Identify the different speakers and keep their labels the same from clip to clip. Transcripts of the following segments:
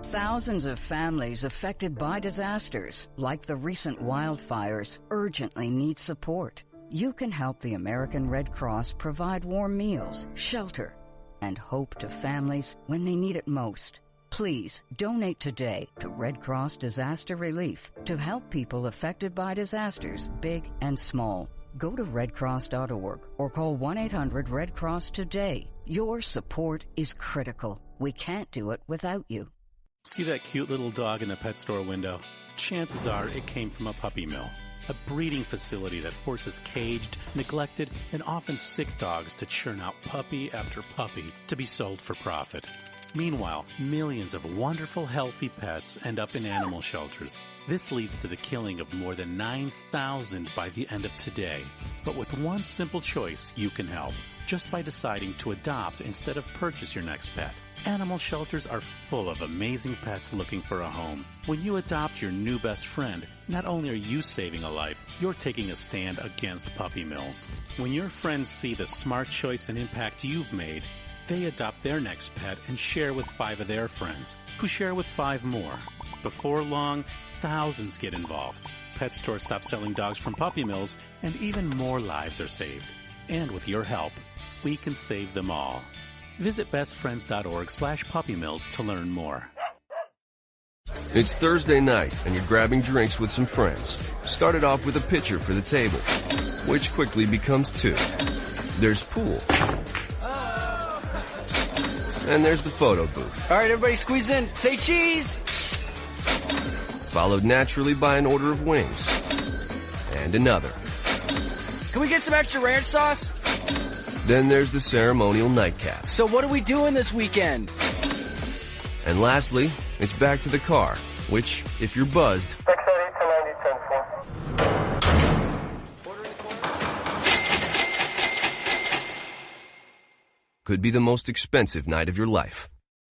Speaker 1: Thousands of families affected by disasters, like the recent wildfires, urgently need support. You can help the American Red Cross provide warm meals, shelter, and hope to families when they need it most. Please donate today to Red Cross Disaster Relief to help people affected by disasters, big and small. Go to redcross.org or call 1-800-RED-CROSS today. Your support is critical. We can't do it without you.
Speaker 2: See that cute little dog in the pet store window? Chances are it came from a puppy mill, a breeding facility that forces caged, neglected, and often sick dogs to churn out puppy after puppy to be sold for profit. Meanwhile, millions of wonderful, healthy pets end up in animal shelters. This leads to the killing of more than 9,000 by the end of today. But with one simple choice, you can help. Just by deciding to adopt instead of purchase your next pet. Animal shelters are full of amazing pets looking for a home. When you adopt your new best friend, not only are you saving a life, you're taking a stand against puppy mills. When your friends see the smart choice and impact you've made, they adopt their next pet and share with 5 of their friends, who share with 5 more. Before long, thousands get involved. Pet stores stop selling dogs from puppy mills, and even more lives are saved. And with your help, we can save them all. Visit bestfriends.org/puppymills to learn more.
Speaker 3: It's Thursday night, and you're grabbing drinks with some friends. Started off with a pitcher for the table, which quickly becomes 2. There's pool. And there's the photo booth.
Speaker 4: All right, everybody squeeze in. Say cheese!
Speaker 3: Followed naturally by an order of wings. And another.
Speaker 4: Can we get some extra ranch sauce?
Speaker 3: Then there's the ceremonial nightcap.
Speaker 4: So what are we doing this weekend?
Speaker 3: And lastly, it's back to the car, which, if you're buzzed, could be the most expensive night of your life.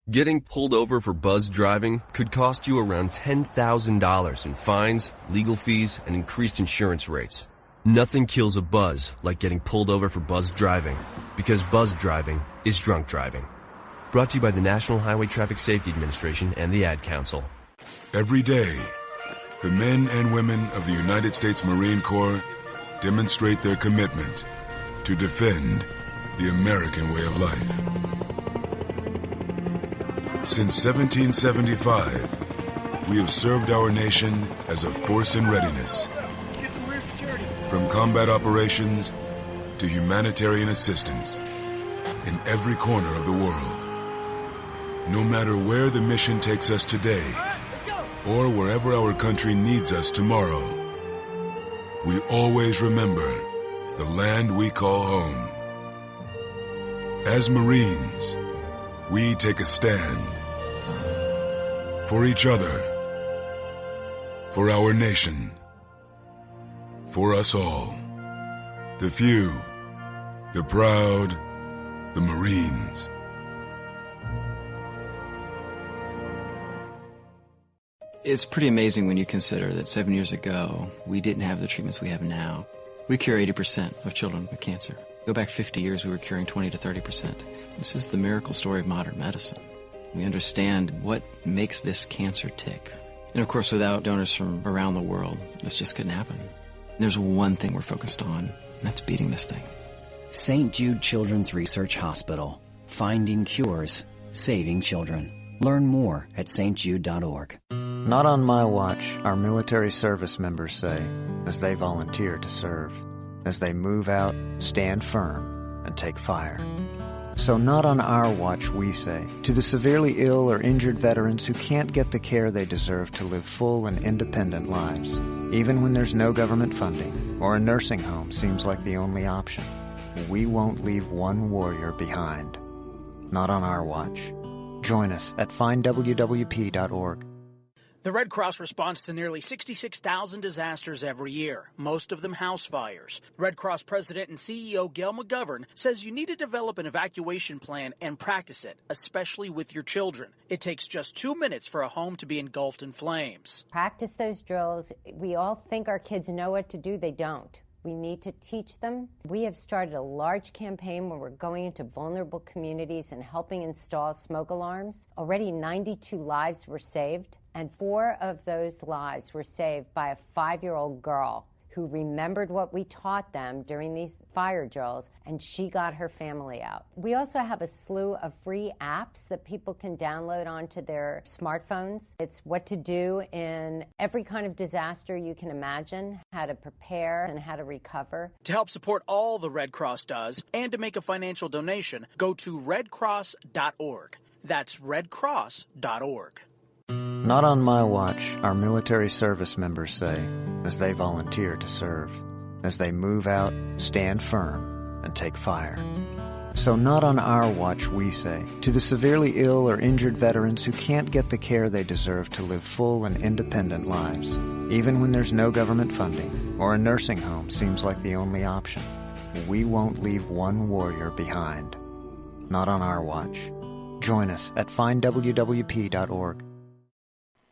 Speaker 3: Getting pulled over for buzz driving could cost you around $10,000 in fines, legal fees, and increased insurance rates. Nothing kills a buzz like getting pulled over for buzz driving, because buzz driving is drunk driving. Brought to you by the National Highway Traffic Safety Administration and the Ad Council.
Speaker 5: Every day, the men and women of the United States Marine Corps demonstrate their commitment to defend the American way of life. Since 1775, we have served our nation as a force in readiness. From combat operations to humanitarian assistance in every corner of the world. No matter where the mission takes us today or wherever our country needs us tomorrow, we always remember the land we call home. As Marines, we take a stand for each other, for our nation, for us all. The few, the proud, the Marines.
Speaker 6: It's pretty amazing when you consider that 7 years ago, we didn't have the treatments we have now. We cure 80% of children with cancer. Go back 50 years, we were curing 20 to 30%. This is the miracle story of modern medicine. We understand what makes this cancer tick. And of course, without donors from around the world, this just couldn't happen. There's one thing we're focused on, and that's beating this thing.
Speaker 7: St. Jude Children's Research Hospital. Finding cures, saving children. Learn more at stjude.org.
Speaker 8: Not on my watch, our military service members say, as they volunteer to serve. As they move out, stand firm, and take fire. So not on our watch, we say, to the severely ill or injured veterans who can't get the care they deserve to live full and independent lives, even when there's no government funding or a nursing home seems like the only option. We won't leave one warrior behind. Not on our watch. Join us at findwwp.org.
Speaker 9: The Red Cross responds to nearly 66,000 disasters every year, most of them house fires. Red Cross President and CEO Gail McGovern says you need to develop an evacuation plan and practice it, especially with your children. It takes just 2 minutes for a home to be engulfed in flames.
Speaker 10: Practice those drills. We all think our kids know what to do. They don't. We need to teach them. We have started a large campaign where we're going into vulnerable communities and helping install smoke alarms. Already 92 lives were saved, and 4 of those lives were saved by a 5-year-old girl who remembered what we taught them during these fire drills, and she got her family out. We also have a slew of free apps that people can download onto their smartphones. It's what to do in every kind of disaster you can imagine, how to prepare and how to recover.
Speaker 9: To help support all the Red Cross does and to make a financial donation, go to redcross.org. That's redcross.org.
Speaker 8: Not on my watch, our military service members say, as they volunteer to serve, as they move out, stand firm, and take fire. So not on our watch, we say, to the severely ill or injured veterans who can't get the care they deserve to live full and independent lives, even when there's no government funding or a nursing home seems like the only option. We won't leave one warrior behind. Not on our watch. Join us at findwwp.org.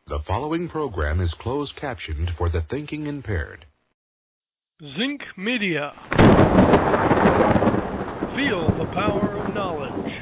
Speaker 11: The following program is closed captioned for the thinking impaired.
Speaker 12: Zinc Media. Feel the power of knowledge.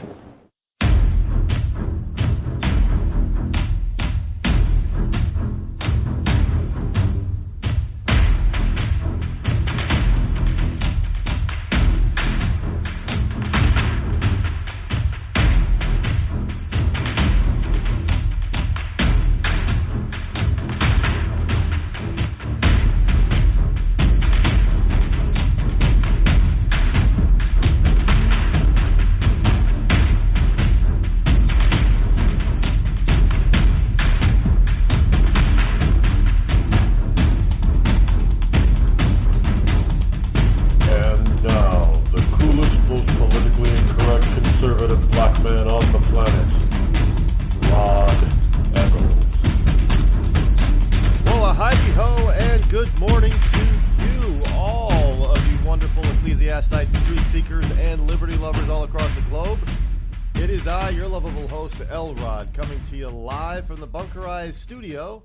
Speaker 13: Studio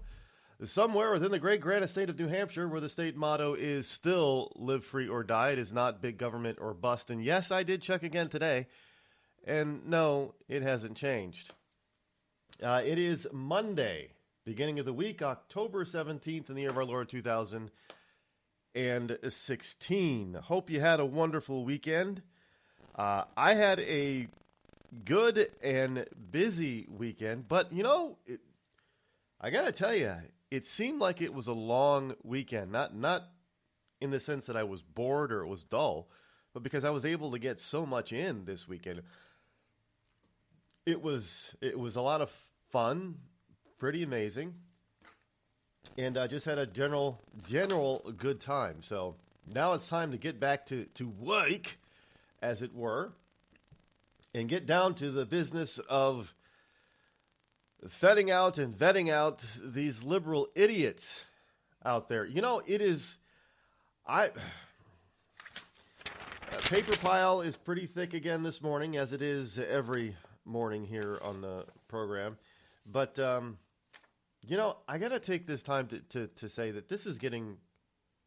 Speaker 13: somewhere within the great granite state of New Hampshire, where the state motto is still live free or die. It is not big government or bust. And yes, I did check again today, and no, it hasn't changed. It is Monday, beginning of the week, October 17th in the year of our Lord 2016. Hope you had a wonderful weekend. I had a good and busy weekend, but you know, I got to tell you, it seemed like it was a long weekend, not in the sense that I was bored or it was dull, but because I was able to get so much in this weekend. It was a lot of fun, pretty amazing, and I just had a general good time. So now it's time to get back to work, as it were, and get down to the business of vetting out these liberal idiots out there. You know, paper pile is pretty thick again this morning, as it is every morning here on the program. But, you know, I got to take this time to say that this is getting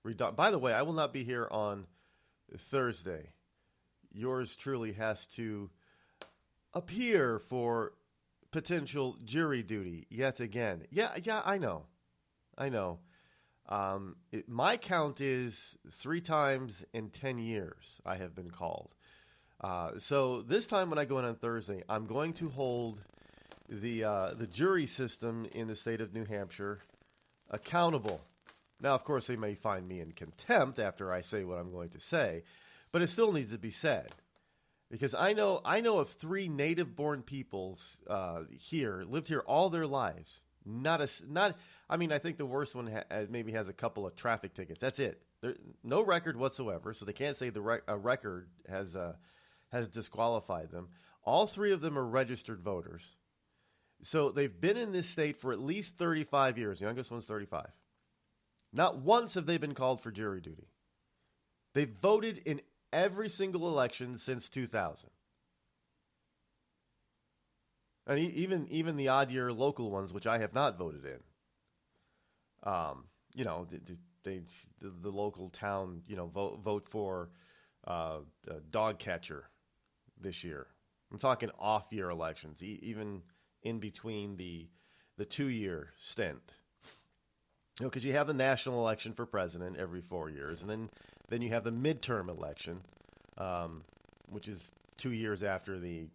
Speaker 13: redundant. By the way, I will not be here on Thursday. Yours truly has to appear for potential jury duty yet again. Yeah, I know. My count is 3 times in 10 years I have been called. So this time when I go in on Thursday, I'm going to hold the jury system in the state of New Hampshire accountable. Now, of course, they may find me in contempt after I say what I'm going to say, but it still needs to be said. Because I know of 3 native-born peoples lived here all their lives. I think the worst one maybe has a couple of traffic tickets. That's it. No record whatsoever, so they can't say a record has disqualified them. All 3 of them are registered voters. So they've been in this state for at least 35 years. The youngest one's 35. Not once have they been called for jury duty. They've voted in every single election since 2000. And even the odd year local ones, which I have not voted in. the local town, vote for a dog catcher this year. I'm talking off-year elections, even in between the 2-year stint. Because you have the national election for president every 4 years, and then you have the midterm election, which is 2 years after the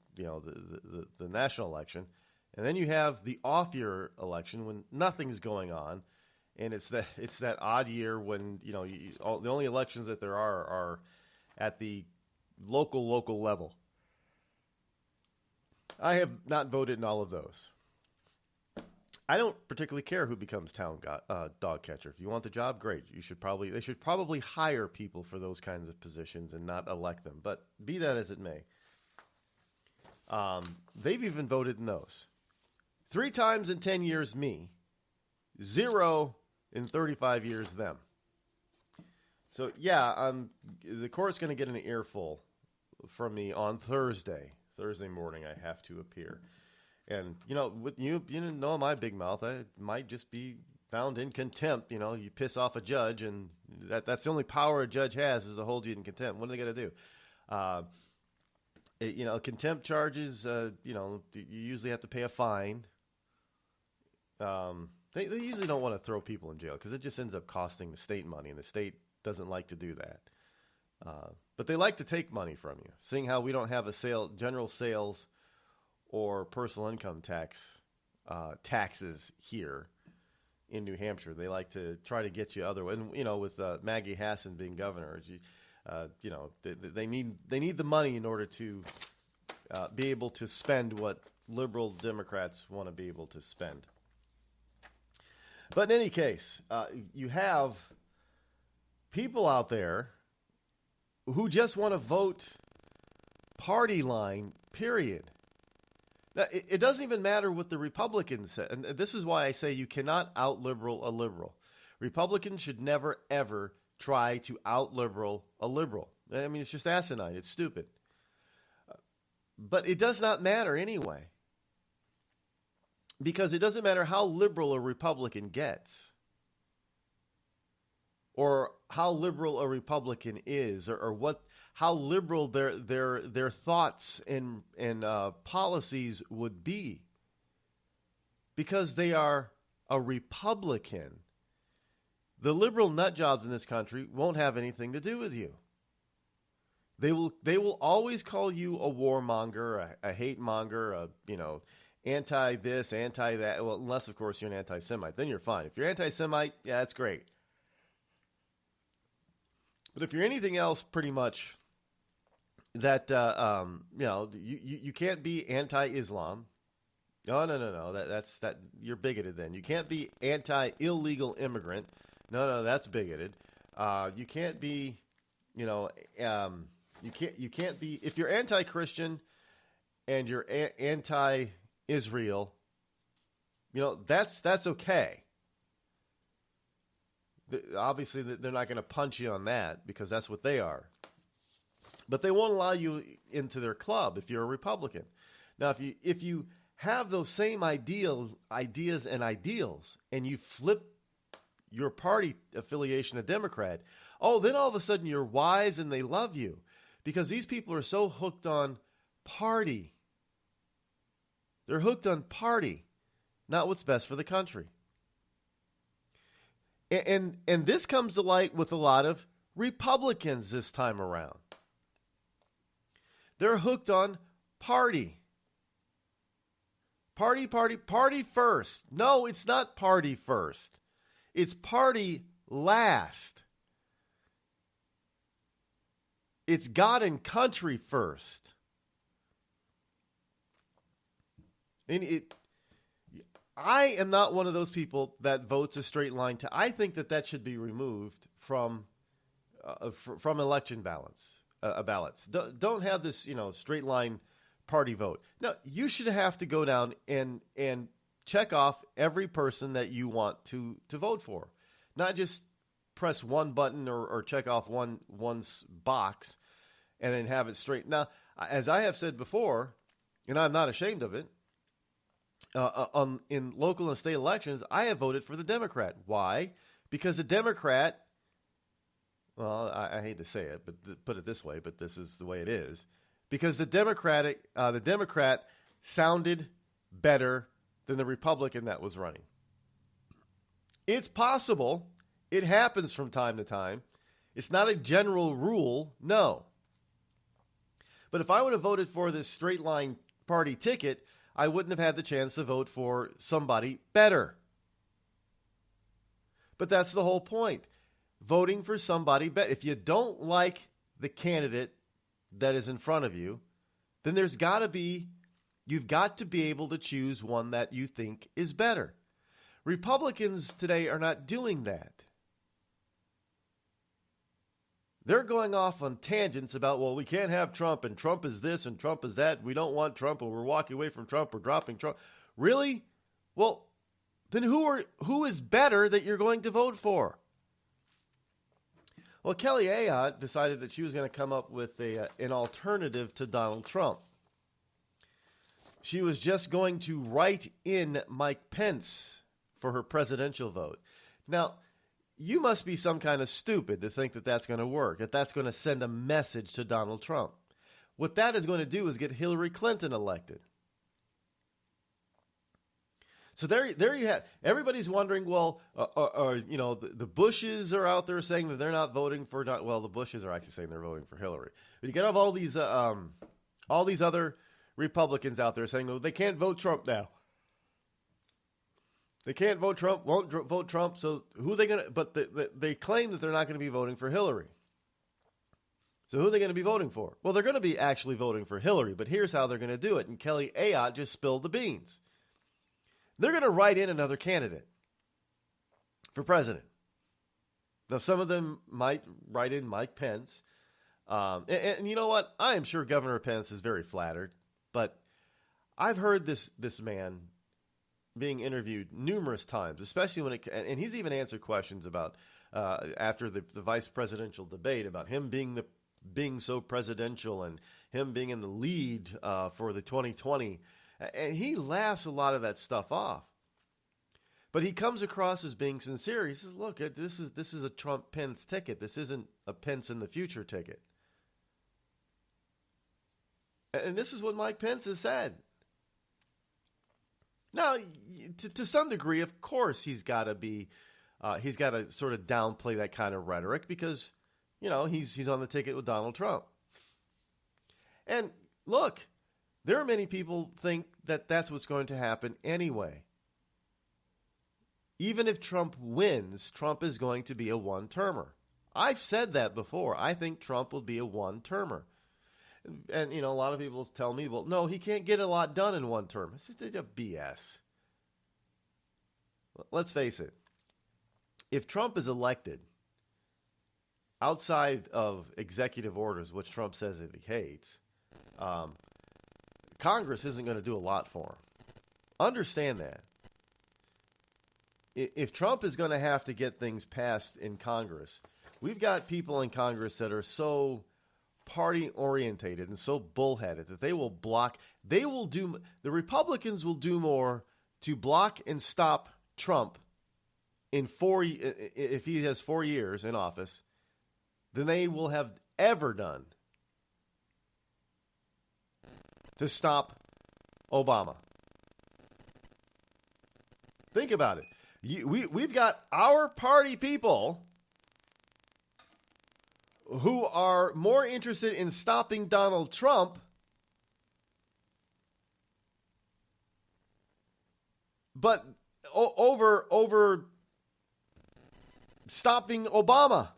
Speaker 13: national election, and then you have the off-year election when nothing's going on, and it's that odd year when the only elections that there are at the local level. I have not voted in all of those. I don't particularly care who becomes town dog catcher. If you want the job, great. They should probably hire people for those kinds of positions and not elect them. But be that as it may, they've even voted in those. 3 times in 10 years, me. 0 in 35 years, them. So yeah, the court's going to get an earful from me on Thursday morning. I have to appear. And, with you know my big mouth, I might just be found in contempt. You piss off a judge, and that's the only power a judge has is to hold you in contempt. What are they going to do? Contempt charges, you usually have to pay a fine. They usually don't want to throw people in jail because it just ends up costing the state money, and the state doesn't like to do that. But they like to take money from you, seeing how we don't have a general sales or personal income taxes here in New Hampshire. They like to try to get you other way. And, with Maggie Hassan being governor, they need the money in order to be able to spend what liberal Democrats want to be able to spend. But in any case, you have people out there who just want to vote party line, period. Now, it doesn't even matter what the Republicans say. And this is why I say you cannot out-liberal a liberal. Republicans should never, ever try to out-liberal a liberal. I mean, it's just asinine. It's stupid. But it does not matter anyway. Because it doesn't matter how liberal a Republican gets, or how liberal a Republican is, or how liberal their thoughts and policies would be, because they are a Republican. The liberal nut jobs in this country won't have anything to do with you. They will always call you a warmonger, a hate monger, anti this, anti that. Well, unless of course you're an anti-Semite, then you're fine. If you're anti-Semite, yeah, that's great. But if you're anything else, pretty much, that you can't be anti-Islam. No. That's you're bigoted. Then you can't be anti-illegal immigrant. No, that's bigoted. You can't be, you can't be, if you're anti-Christian and you're anti-Israel. That's okay. Obviously, they're not going to punch you on that because that's what they are. But they won't allow you into their club if you're a Republican. Now, if you have those same ideas and ideals, and you flip your party affiliation to Democrat, then all of a sudden you're wise and they love you, because these people are so hooked on party. They're hooked on party, not what's best for the country. And this comes to light with a lot of Republicans this time around. They're hooked on party. Party first. No, it's not party first. It's party last. It's God and country first. I am not one of those people that votes a straight line. I think that should be removed from election ballots. Don't have this, straight line party vote. No, you should have to go down and check off every person that you want to vote for, not just press one button or check off one box and then have it straight. Now, as I have said before, and I'm not ashamed of it, in local and state elections, I have voted for the Democrat. Why? because a Democrat, well, I hate to say it, but put it this way, but this is the way it is, because the Democrat sounded better than the Republican that was running. It's possible. It happens from time to time. It's not a general rule, no. But if I would have voted for this straight line party ticket, I wouldn't have had the chance to vote for somebody better. But that's the whole point. Voting for somebody better. If you don't like the candidate that is in front of you, then you've got to be able to choose one that you think is better. Republicans today are not doing that. They're going off on tangents about, well, we can't have Trump, and Trump is this, and Trump is that. We don't want Trump, or we're walking away from Trump, or dropping Trump. Really? Well, then who is better that you're going to vote for? Well, Kelly Ayotte decided that she was going to come up with an alternative to Donald Trump. She was just going to write in Mike Pence for her presidential vote. Now, you must be some kind of stupid to think that that's going to work, that that's going to send a message to Donald Trump. What that is going to do is get Hillary Clinton elected. So there you have. Everybody's wondering, well, the Bushes are out there saying that they're not voting for. Well, the Bushes are actually saying they're voting for Hillary. But you get all these other Republicans out there saying, well, they can't vote Trump now. They can't vote Trump, won't vote Trump, so who are they going to... But they claim that they're not going to be voting for Hillary. So who are they going to be voting for? Well, they're going to be actually voting for Hillary, but here's how they're going to do it. And Kelly Ayotte just spilled the beans. They're going to write in another candidate for president. Now, some of them might write in Mike Pence. And you know what? I am sure Governor Pence is very flattered, but I've heard this man being interviewed numerous times, especially and he's even answered questions about after the vice presidential debate about him being so presidential and him being in the lead for the 2020, and he laughs a lot of that stuff off. But he comes across as being sincere. He says, "Look, this is a Trump Pence ticket. This isn't a Pence in the future ticket." And this is what Mike Pence has said. Now, to some degree, of course, he's got to sort of downplay that kind of rhetoric because, he's on the ticket with Donald Trump. And look, there are many people think that that's what's going to happen anyway. Even if Trump wins, Trump is going to be a one-termer. I've said that before. I think Trump will be a one-termer. And, a lot of people tell me, well, no, he can't get a lot done in one term. It's just a BS. Let's face it. If Trump is elected outside of executive orders, which Trump says that he hates, Congress isn't going to do a lot for him. Understand that. If Trump is going to have to get things passed in Congress, we've got people in Congress that are so party-orientated and so bullheaded that the Republicans will do more to block and stop Trump if he has 4 years in office than they will have ever done to stop Obama. Think about it. We've got our party people who are more interested in stopping Donald Trump but over stopping Obama.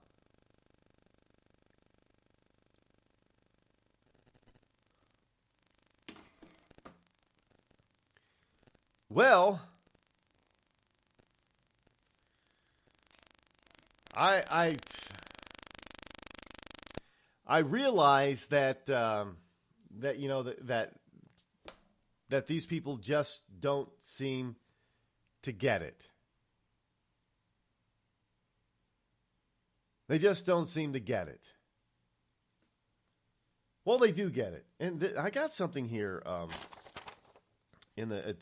Speaker 13: Well, I realize that that these people just don't seem to get it. They just don't seem to get it. Well, they do get it, and I got something here. In the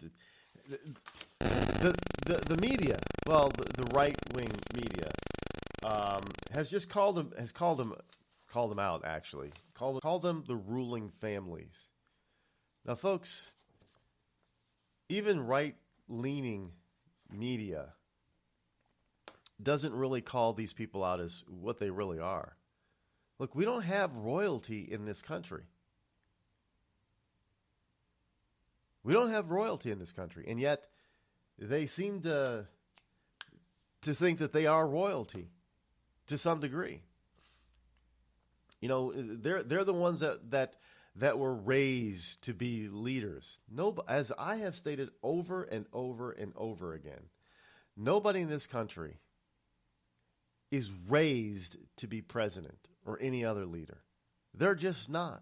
Speaker 13: media, well, the right-wing media has just called them out, actually. Called them the ruling families. Now, folks, even right-leaning media doesn't really call these people out as what they really are. Look, we don't have royalty in this country. We don't have royalty in this country, and yet they seem to think that they are royalty to some degree. You know, they're the ones that were raised to be leaders. As I have stated over and over and over again, nobody in this country is raised to be president or any other leader. They're just not.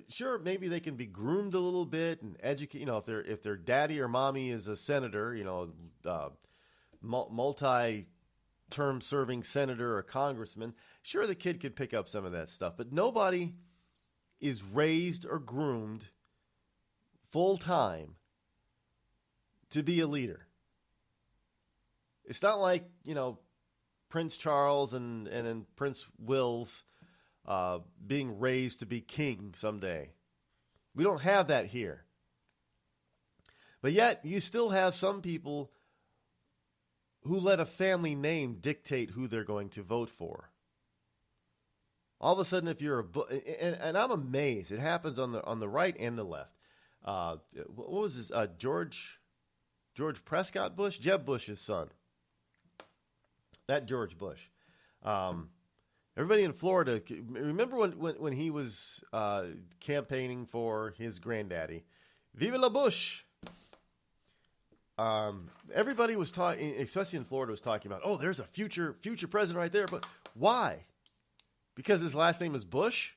Speaker 13: Sure, maybe they can be groomed a little bit and educate. You know, if their daddy or mommy is a senator, you know, multi-term serving senator or congressman, sure, the kid could pick up some of that stuff. But nobody is raised or groomed full time to be a leader. It's not like, you know, Prince Charles and Prince Will's being raised to be king someday. We don't have that here. But yet, you still have some people who let a family name dictate who they're going to vote for. All of a sudden, if you're and I'm amazed, it happens on the right and the left. What was his George Prescott Bush, Jeb Bush's son. That George Bush. Everybody in Florida, remember when he was campaigning for his granddaddy? Viva la Bush! Everybody was talking, especially in Florida, was talking about, oh, there's a future president right there. But why? Because his last name is Bush?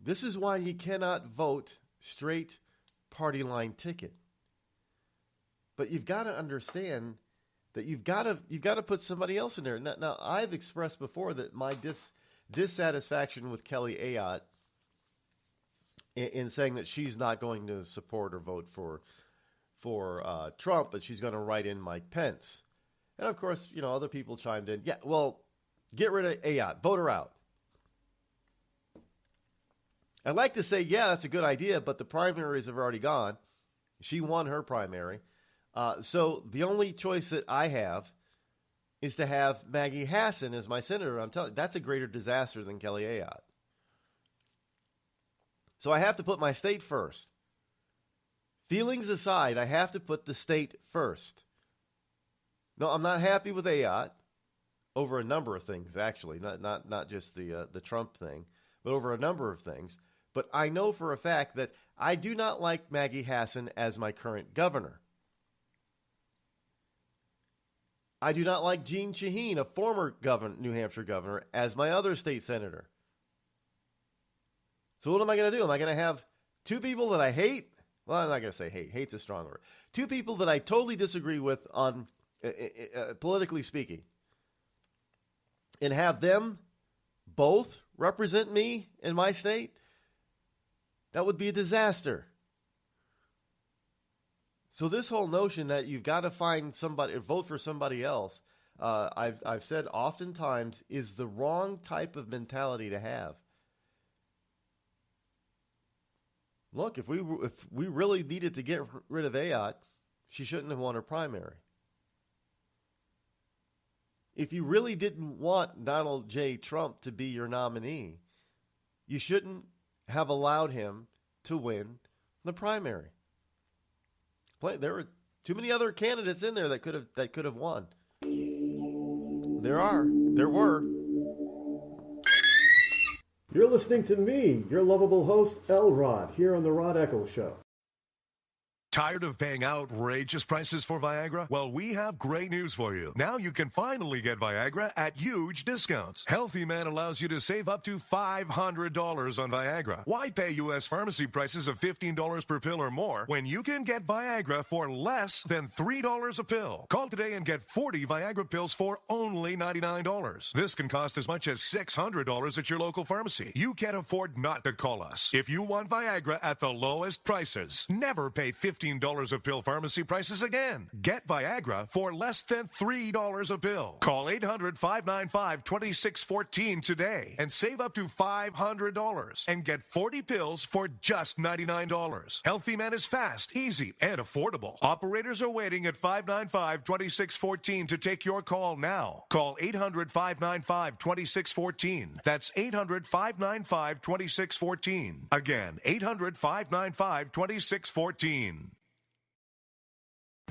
Speaker 13: This is why you cannot vote straight party line ticket. But you've got to understand that you've got to put somebody else in there. Now I've expressed before that my dissatisfaction with Kelly Ayotte in saying that she's not going to support or vote for Trump, but she's going to write in Mike Pence. And of course, you know, other people chimed in. Yeah, well, get rid of Ayotte, vote her out. I'd like to say, yeah, that's a good idea, but the primaries have already gone. She won her primary. So the only choice that I have is to have Maggie Hassan as my senator. I'm telling you, that's a greater disaster than Kelly Ayotte. So I have to put my state first. Feelings aside, I have to put the state first. No, I'm not happy with Ayotte over a number of things, actually, not just the Trump thing, but over a number of things. But I know for a fact that I do not like Maggie Hassan as my current governor. I do not like Jeanne Shaheen, a former New Hampshire governor, as my other state senator. So what am I going to do? Am I going to have two people that I hate? Well, I'm not going to say hate. Hate's a strong word. Two people that I totally disagree with on politically speaking, and have them both represent me in my state? That would be a disaster. So this whole notion that you've got to find somebody or vote for somebody else, I've said oftentimes, is the wrong type of mentality to have. Look, if we really needed to get rid of Ayotte, she shouldn't have won her primary. If you really didn't want Donald J. Trump to be your nominee, you shouldn't have allowed him to win the primary. There were too many other candidates in there that could have won. There were.
Speaker 14: You're listening to me, your lovable host, L. Rod, here on the Rod Eccles Show. Tired of paying outrageous prices for Viagra? Well, we have great news for you. Now you can finally get Viagra at huge discounts. Healthy Man allows you to save up to $500 on Viagra. Why pay U.S. pharmacy prices of $15 per pill or more when you can get Viagra for less than $3 a pill? Call today and get 40 Viagra pills for only $99. This can cost as much as $600 at your local pharmacy. You can't afford not to call us. If you want Viagra at the lowest prices, never pay $15 a pill pharmacy prices again. Get Viagra for less than $3 a pill. Call 800-595-2614 today and save up to $500 and get 40 pills for just $99. Healthy Man is fast, easy, and affordable. Operators are waiting at 595-2614 to take your call now. Call 800-595-2614. That's 800-595-2614. Again, 800-595-2614.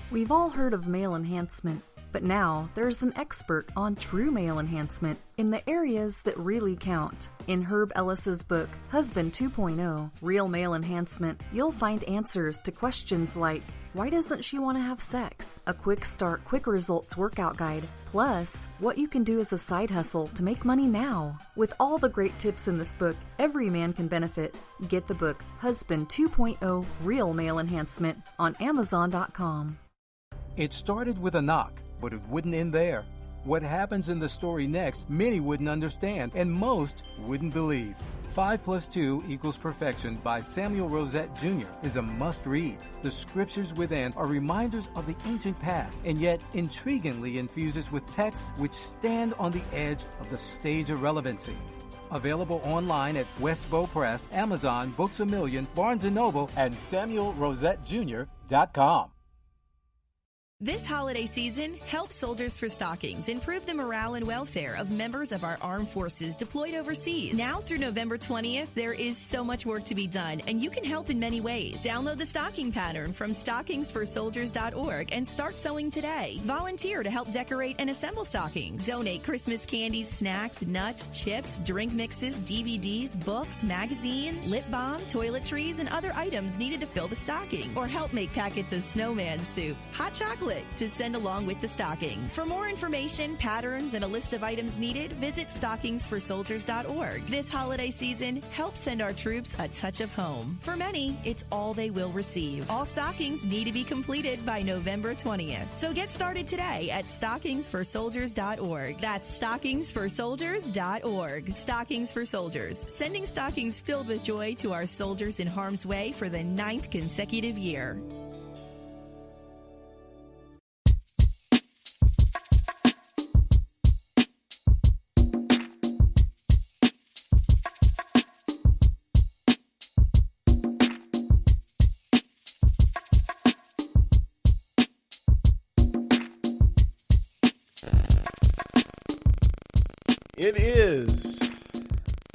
Speaker 15: We've all heard of male enhancement, but now there's an expert on true male enhancement in the areas that really count. In Herb Ellis's book, Husband 2.0, Real Male Enhancement, you'll find answers to questions like, why doesn't she want to have sex? A quick start, quick results workout guide. Plus, what you can do as a side hustle to make money now. With all the great tips in this book, every man can benefit. Get the book, Husband 2.0, Real Male Enhancement, on Amazon.com.
Speaker 16: It started with a knock, but it wouldn't end there. What happens in the story next, many wouldn't understand, and most wouldn't believe. 5 + 2 = Perfection by Samuel Rosette Jr. is a must-read. The scriptures within are reminders of the ancient past, and yet intriguingly infuses with texts which stand on the edge of the stage of relevancy. Available online at Westbow Press, Amazon, Books A Million, Barnes & Noble, and SamuelRosetteJr.com.
Speaker 17: This holiday season, help Soldiers for Stockings improve the morale and welfare of members of our armed forces deployed overseas. Now through November 20th, there is so much work to be done, and you can help in many ways. Download the stocking pattern from stockingsforsoldiers.org and start sewing today. Volunteer to help decorate and assemble stockings. Donate Christmas candies, snacks, nuts, chips, drink mixes, DVDs, books, magazines, lip balm, toiletries, and other items needed to fill the stockings. Or help make packets of snowman soup, hot chocolate, to send along with the stockings. For more information, patterns, and a list of items needed, visit stockingsforsoldiers.org. This holiday season, help send our troops a touch of home. For many, it's all they will receive. All stockings need to be completed by November 20th. So get started today at stockingsforsoldiers.org. That's stockingsforsoldiers.org. Stockings for Soldiers, sending stockings filled with joy to our soldiers in harm's way for the 9th consecutive year.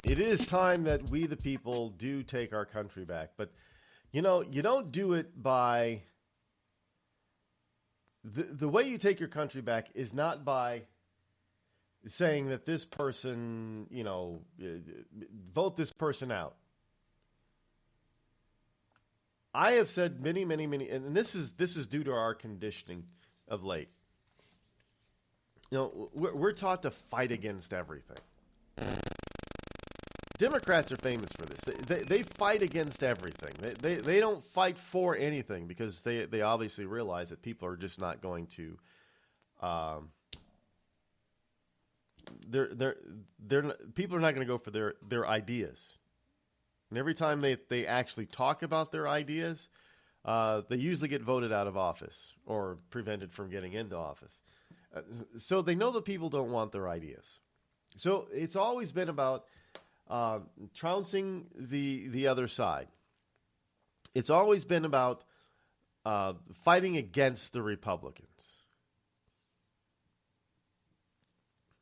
Speaker 13: It is time that we, the people, do take our country back. But, you know, you don't do it by... The way you take your country back is not by saying that this person, you know, vote this person out. I have said many, and this is due to our conditioning of late. You know, we're taught to fight against everything. Democrats are famous for this. They fight against everything. They don't fight for anything because they obviously realize that people are just not going to. People are not going to go for their ideas. And every time they actually talk about their ideas, they usually get voted out of office or prevented from getting into office. So they know that people don't want their ideas. So it's always been about trouncing the other side. It's always been about fighting against the Republicans.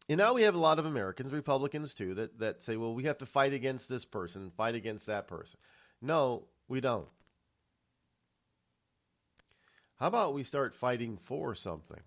Speaker 13: And now we have a lot of Americans, Republicans too, that say, well, we have to fight against this person, fight against that person. No, we don't. How about we start fighting for something?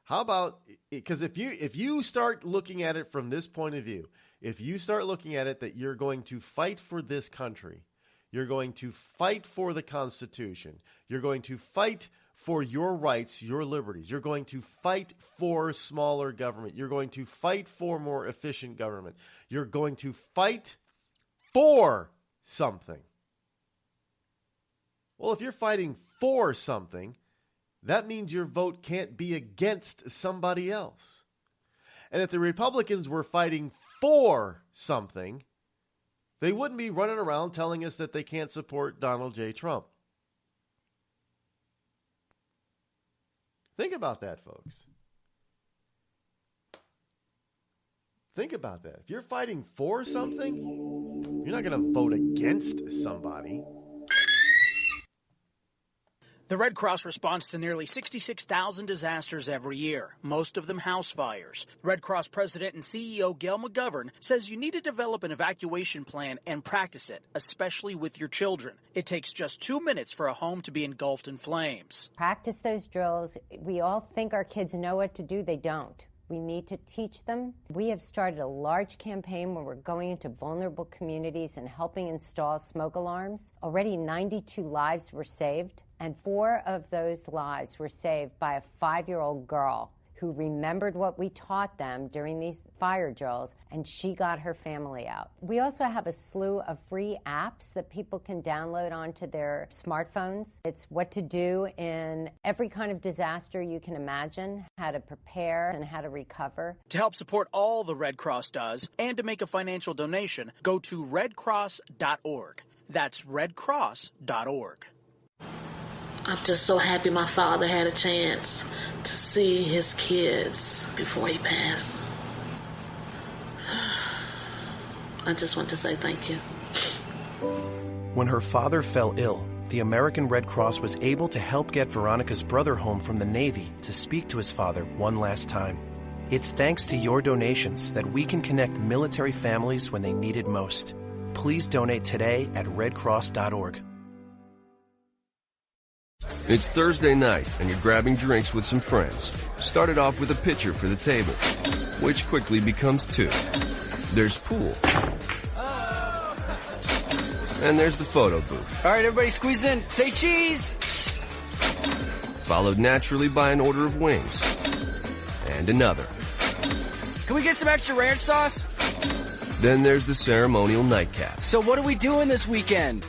Speaker 13: How about, because if you start looking at it from this point of view, if you start looking at it that you're going to fight for this country, You're going to fight for the Constitution. You're going to fight for your rights, your liberties. You're going to fight for smaller government. You're going to fight for more efficient government. You're going to fight for something. Well, if you're fighting for something, that means your vote can't be against somebody else. And if the Republicans were fighting for something, they wouldn't be running around telling us that they can't support Donald J. Trump. Think about that, folks. Think about that. If you're fighting for something, you're not going to vote against somebody.
Speaker 9: The Red Cross responds to nearly 66,000 disasters every year, most of them house fires. Red Cross President and CEO Gail McGovern says you need to develop an evacuation plan and practice it, especially with your children. It takes just 2 minutes for a home to be engulfed in flames.
Speaker 10: Practice those drills. We all think our kids know what to do. They don't. We need to teach them. We have started a large campaign where we're going into vulnerable communities and helping install smoke alarms. Already 92 lives were saved, and 4 of those lives were saved by a 5-year-old girl who remembered what we taught them during these fire drills, and she got her family out. We also have a slew of free apps that people can download onto their smartphones. It's what to do in every kind of disaster you can imagine, how to prepare and how to recover.
Speaker 9: To help support all the Red Cross does and to make a financial donation, go to redcross.org. That's redcross.org.
Speaker 18: I'm just so happy my father had a chance to see his kids before he passed. I just want to say thank you.
Speaker 19: When her father fell ill, the American Red Cross was able to help get Veronica's brother home from the Navy to speak to his father one last time. It's thanks to your donations that we can connect military families when they need it most. Please donate today at redcross.org.
Speaker 3: It's Thursday night, and you're grabbing drinks with some friends. Started off with a pitcher for the table, which quickly becomes 2. There's pool. And there's the photo booth.
Speaker 4: All right, everybody squeeze in. Say cheese!
Speaker 3: Followed naturally by an order of wings. And another.
Speaker 4: Can we get some extra ranch sauce?
Speaker 3: Then there's the ceremonial nightcap.
Speaker 4: So what are we doing this weekend?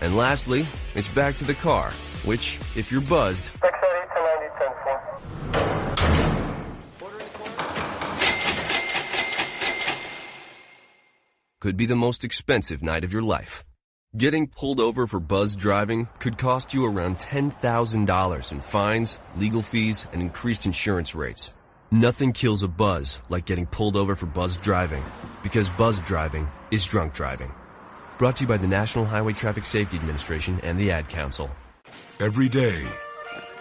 Speaker 3: And lastly, it's back to the car, which, if you're buzzed, could be the most expensive night of your life. Getting pulled over for buzz driving could cost you around $10,000 in fines, legal fees, and increased insurance rates. Nothing kills a buzz like getting pulled over for buzz driving, because buzz driving is drunk driving. Brought to you by the National Highway Traffic Safety Administration and the Ad Council.
Speaker 5: Every day,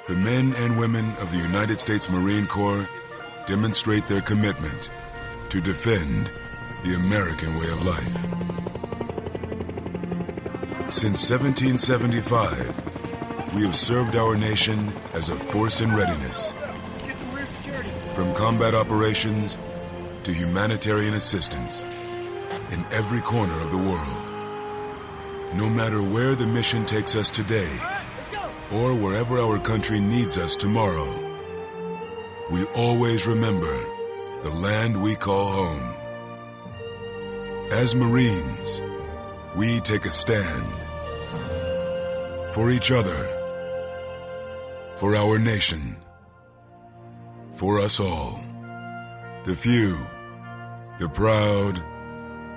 Speaker 5: the men and women of the United States Marine Corps demonstrate their commitment to defend the American way of life. Since 1775, we have served our nation as a force in readiness. From combat operations to humanitarian assistance in every corner of the world. No matter where the mission takes us today, or wherever our country needs us tomorrow, we always remember the land we call home. As Marines, we take a stand for each other, for our nation, for us all, the few, the proud,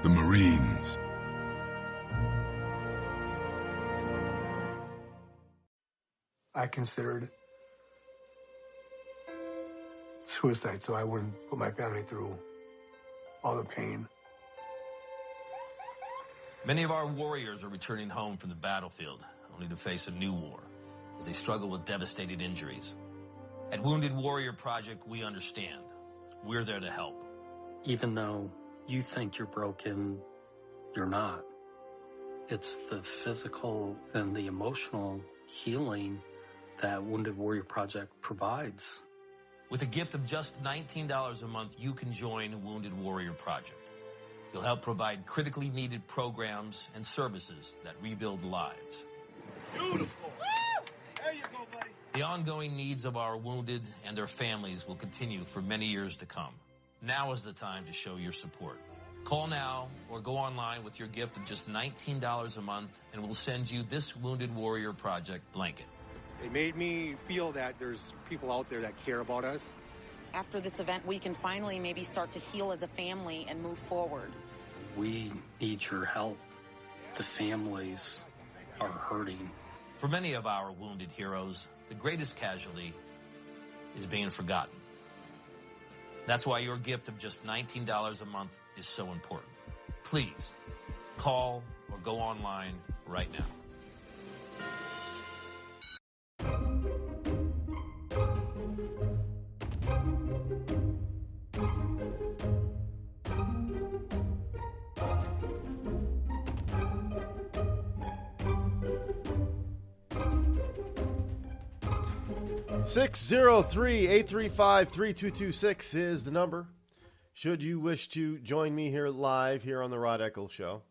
Speaker 5: the Marines.
Speaker 20: I considered suicide so I wouldn't put my family through all the pain.
Speaker 21: Many of our warriors are returning home from the battlefield, only to face a new war as they struggle with devastating injuries. At Wounded Warrior Project, we understand. We're there to help.
Speaker 22: Even though you think you're broken, you're not. It's the physical and the emotional healing that Wounded Warrior Project provides.
Speaker 21: With a gift of just $19 a month, you can join Wounded Warrior Project. You'll help provide critically needed programs and services that rebuild lives.
Speaker 12: Beautiful. There you go, buddy.
Speaker 21: The ongoing needs of our wounded and their families will continue for many years to come. Now is the time to show your support. Call now or go online with your gift of just $19 a month, and we'll send you this Wounded Warrior Project blanket.
Speaker 1: It made me feel that there's people out there that care about us.
Speaker 2: After this event, we can finally maybe start to heal as a family and move forward.
Speaker 22: We need your help. The families are hurting.
Speaker 21: For many of our wounded heroes, the greatest casualty is being forgotten. That's why your gift of just $19 a month is so important. Please, call or go online right now.
Speaker 13: 603-835-3226 is the number. Should you wish to join me here live here on the Rod Eccles Show.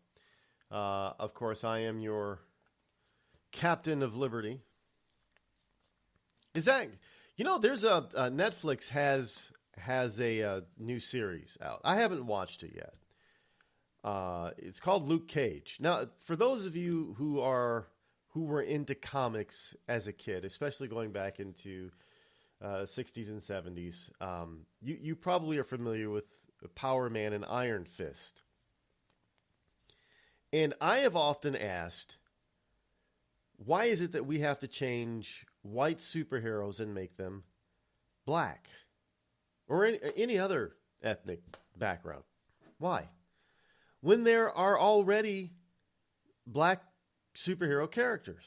Speaker 13: Of course, I am your Captain of Liberty. Is that, there's Netflix has a new series out. I haven't watched it yet. It's called Luke Cage. Now, for those of you who were into comics as a kid, especially going back into 60s and 70s, you probably are familiar with Power Man and Iron Fist. And I have often asked, why is it that we have to change white superheroes and make them black? Or any other ethnic background? Why? When there are already black superhero characters.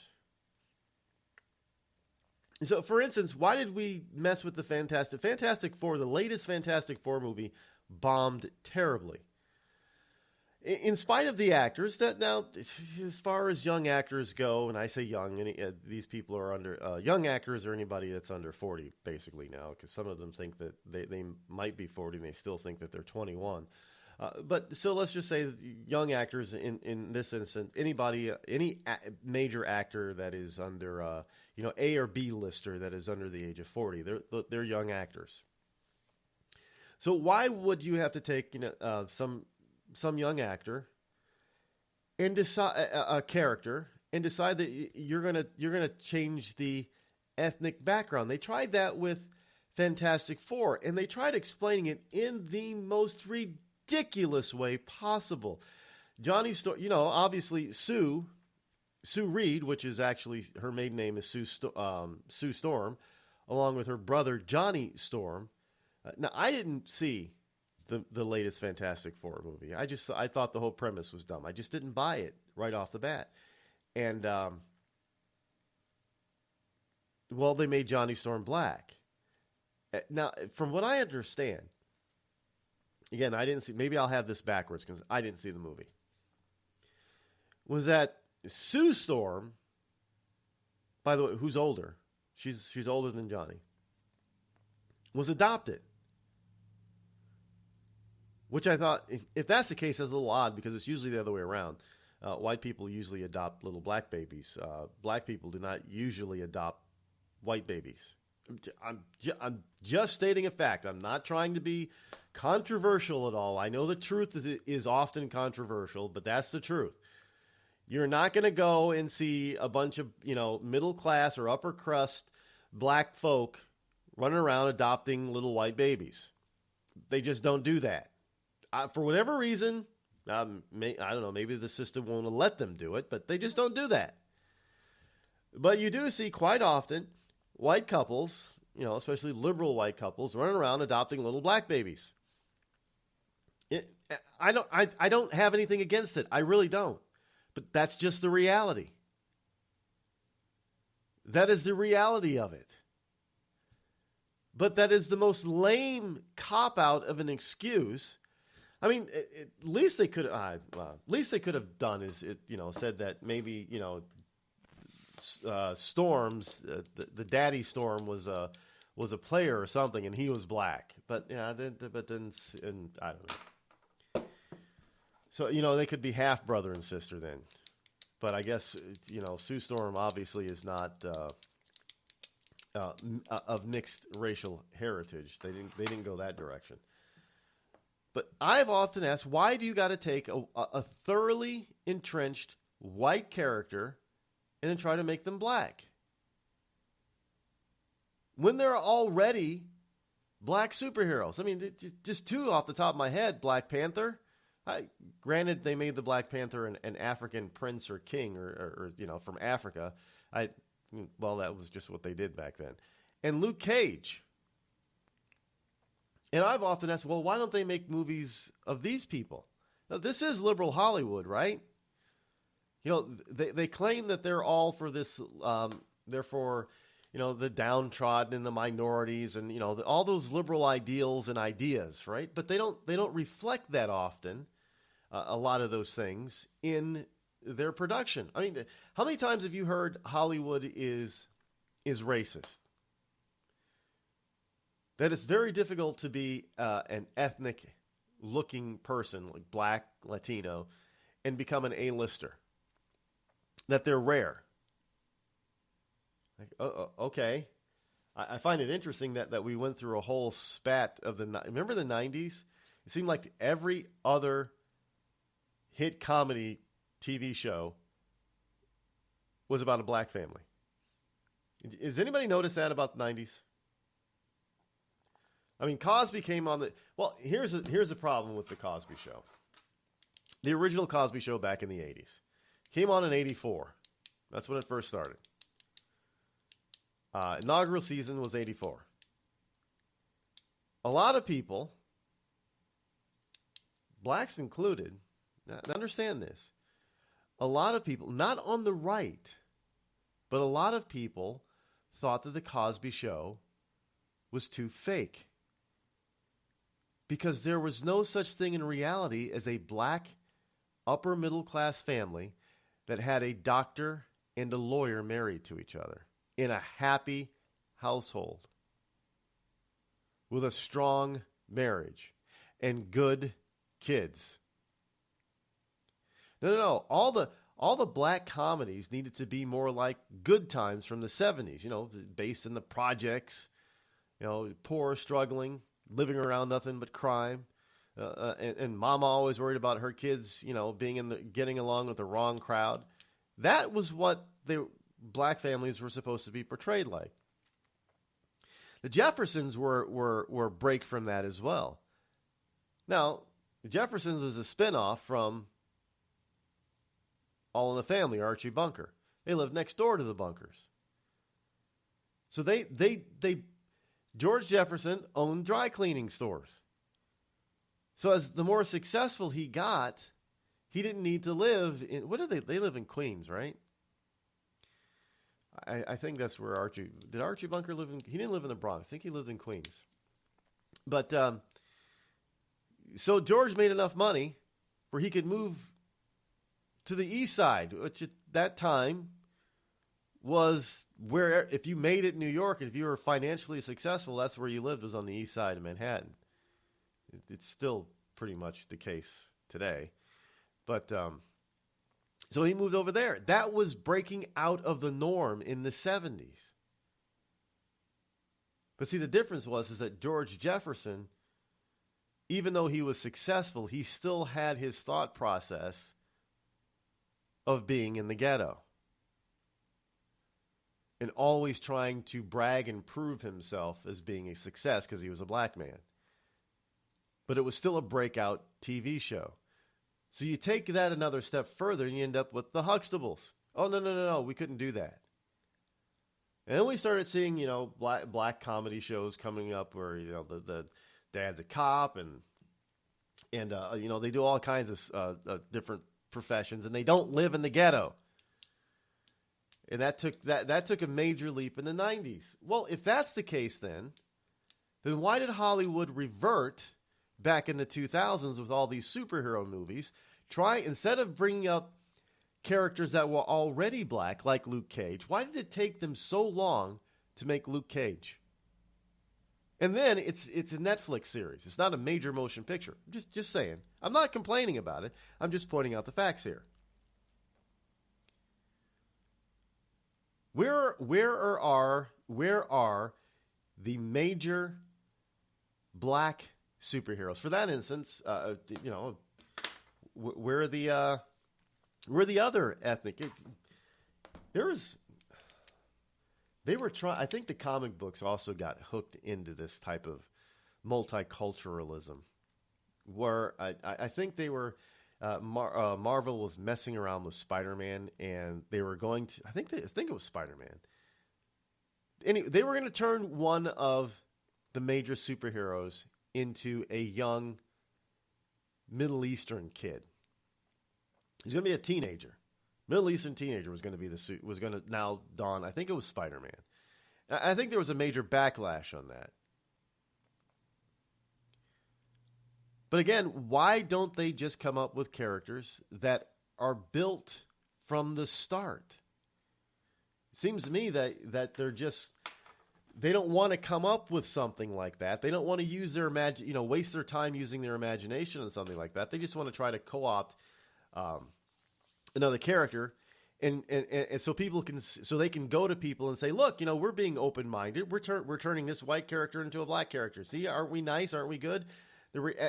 Speaker 13: So, for instance, why did we mess with the Fantastic Four? The latest Fantastic Four movie bombed terribly. In spite of the actors, that now, as far as young actors go, and I say young, these people are under, young actors are anybody that's under 40, basically now, because some of them think that they might be 40 and they still think that they're 21. But so let's just say young actors in this instance, any major actor that is under, A or B lister that is under the age of 40, they're young actors. So why would you have to take some young actor and decide a character and decide that you're gonna change the ethnic background? They tried that with Fantastic Four, and they tried explaining it in the most ridiculous way possible. Johnny Storm, obviously Sue Reed, which is actually her maiden name is Sue Storm, along with her brother Johnny Storm. Now I didn't see the latest Fantastic Four movie. I thought the whole premise was dumb. I just didn't buy it right off the bat. And they made Johnny Storm black. Now, from what I understand, again, I didn't see. Maybe I'll have this backwards because I didn't see the movie. Was that Sue Storm? By the way, who's older? She's older than Johnny. Was adopted. Which I thought, if that's the case, that's a little odd because it's usually the other way around. White people usually adopt little black babies. Black people do not usually adopt white babies. I'm just stating a fact. I'm not trying to be controversial at all. I know the truth is often controversial, but that's the truth. You're not going to go and see a bunch of, middle class or upper crust black folk running around adopting little white babies. They just don't do that. For whatever reason, I don't know, maybe the system won't let them do it, but they just don't do that. But you do see quite often white couples, especially liberal white couples, running around adopting little black babies. I don't have anything against it. I really don't. But that's just the reality. That is the reality of it. But that is the most lame cop-out of an excuse. I mean, at least they could. At least they could have done is said that maybe Storms, the daddy Storm was a player or something, and he was black. But then I don't know. So, they could be half brother and sister then. But I guess, Sue Storm obviously is not of mixed racial heritage. They didn't go that direction. But I've often asked, why do you got to take a thoroughly entrenched white character and then try to make them black? When there are already black superheroes. I mean, just two off the top of my head. Black Panther. Granted, they made the Black Panther an African prince or king or from Africa. Well, that was just what they did back then. And Luke Cage. And I've often asked, well, why don't they make movies of these people? Now, this is liberal Hollywood, right? They claim that they're all for this, they're for, the downtrodden and the minorities and, all those liberal ideals and ideas, right? But they don't reflect that often, a lot of those things, in their production. I mean, how many times have you heard Hollywood is racist? That it's very difficult to be an ethnic-looking person, like black, Latino, and become an A-lister. That they're rare. Like, okay. I find it interesting that we went through a whole spat of remember the 90s? It seemed like every other hit comedy TV show was about a black family. Has anybody noticed that about the 90s? I mean, Cosby came on the... Well, here's a problem with the Cosby Show. The original Cosby Show back in the 80s. Came on in 84. That's when it first started. Inaugural season was 84. A lot of people, blacks included, now understand this, a lot of people, not on the right, but a lot of people thought that the Cosby Show was too fake. Because there was no such thing in reality as a black upper middle class family that had a doctor and a lawyer married to each other in a happy household with a strong marriage and good kids. No. All the black comedies needed to be more like Good Times from the 70s, based in the projects, poor, struggling, living around nothing but crime, and mama always worried about her kids, being getting along with the wrong crowd. That was what the black families were supposed to be portrayed like. The Jeffersons were a break from that as well. Now, the Jeffersons was a spinoff from All in the Family, Archie Bunker. They lived next door to the Bunkers. So George Jefferson owned dry cleaning stores. So as the more successful he got, he didn't need to live in, they live in Queens, right? I think that's where did Archie Bunker live in, he didn't live in the Bronx. I think he lived in Queens. But, so George made enough money where he could move to the east side, which at that time was where, if you made it in New York, if you were financially successful, that's where you lived, was on the east side of Manhattan. It's still pretty much the case today. But, so he moved over there. That was breaking out of the norm in the 70s. But see, the difference is that George Jefferson, even though he was successful, he still had his thought process of being in the ghetto. And always trying to brag and prove himself as being a success because he was a black man. But it was still a breakout TV show. So you take that another step further and you end up with the Huxtables. Oh, no, we couldn't do that. And then we started seeing, black comedy shows coming up where, the dad's a cop and they do all kinds of different professions and they don't live in the ghetto. And that took a major leap in the 90s. Well, if that's the case then why did Hollywood revert back in the 2000s with all these superhero movies? Instead of bringing up characters that were already black, like Luke Cage, why did it take them so long to make Luke Cage? And then it's a Netflix series. It's not a major motion picture. Just saying. I'm not complaining about it. I'm just pointing out the facts here. Where are the major black superheroes? For that instance, where are the other ethnic? They were trying. I think the comic books also got hooked into this type of multiculturalism, where I think they were. Marvel was messing around with Spider-Man, and they were going to. I think it was Spider-Man. Anyway, they were going to turn one of the major superheroes into a young Middle Eastern kid. He's going to be a teenager. Middle Eastern teenager was going to now dawn. I think it was Spider-Man. I think there was a major backlash on that. But again, why don't they just come up with characters that are built from the start? It seems to me that they don't want to come up with something like that. They don't want to use their waste their time using their imagination on something like that. They just want to try to co-opt another character, and so they can go to people and say, look, we're being open-minded. We're turning this white character into a black character. See, aren't we nice? Aren't we good?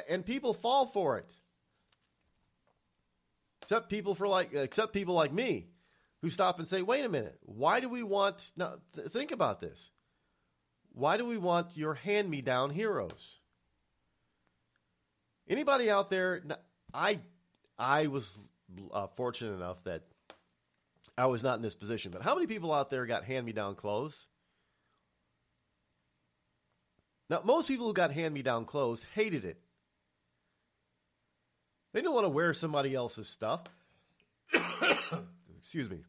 Speaker 13: And people fall for it. Except people like me, who stop and say, wait a minute, why do we want? Now think about this. Why do we want your hand-me-down heroes? Anybody out there? I was fortunate enough that I was not in this position. But how many people out there got hand-me-down clothes? Now, most people who got hand-me-down clothes hated it. They didn't want to wear somebody else's stuff. Excuse me.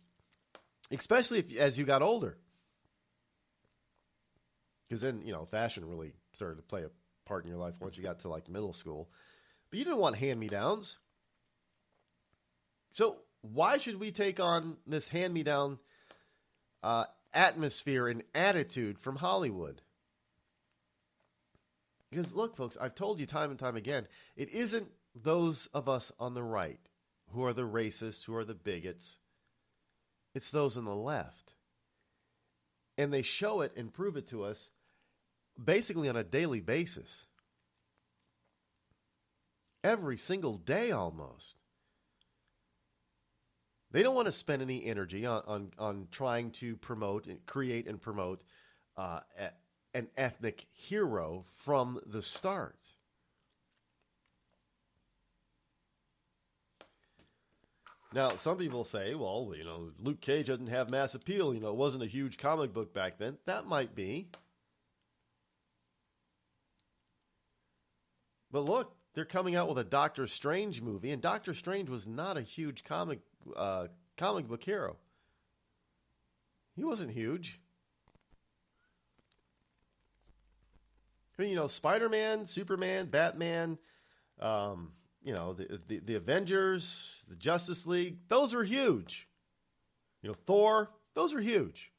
Speaker 13: Especially as you got older. Because then, fashion really started to play a part in your life once you got to like middle school. But you didn't want hand-me-downs. So why should we take on this hand-me-down atmosphere and attitude from Hollywood? Because look, folks, I've told you time and time again, it isn't those of us on the right who are the racists, who are the bigots. It's those on the left. And they show it and prove it to us basically on a daily basis. Every single day almost. They don't want to spend any energy on trying to create and promote an ethnic hero from the start. Now, some people say, well, Luke Cage doesn't have mass appeal. It wasn't a huge comic book back then. That might be. But look, they're coming out with a Doctor Strange movie, and Doctor Strange was not a huge comic book hero. He wasn't huge. I mean, Spider-Man, Superman, Batman, the Avengers, the Justice League, those are huge. Thor, those are huge.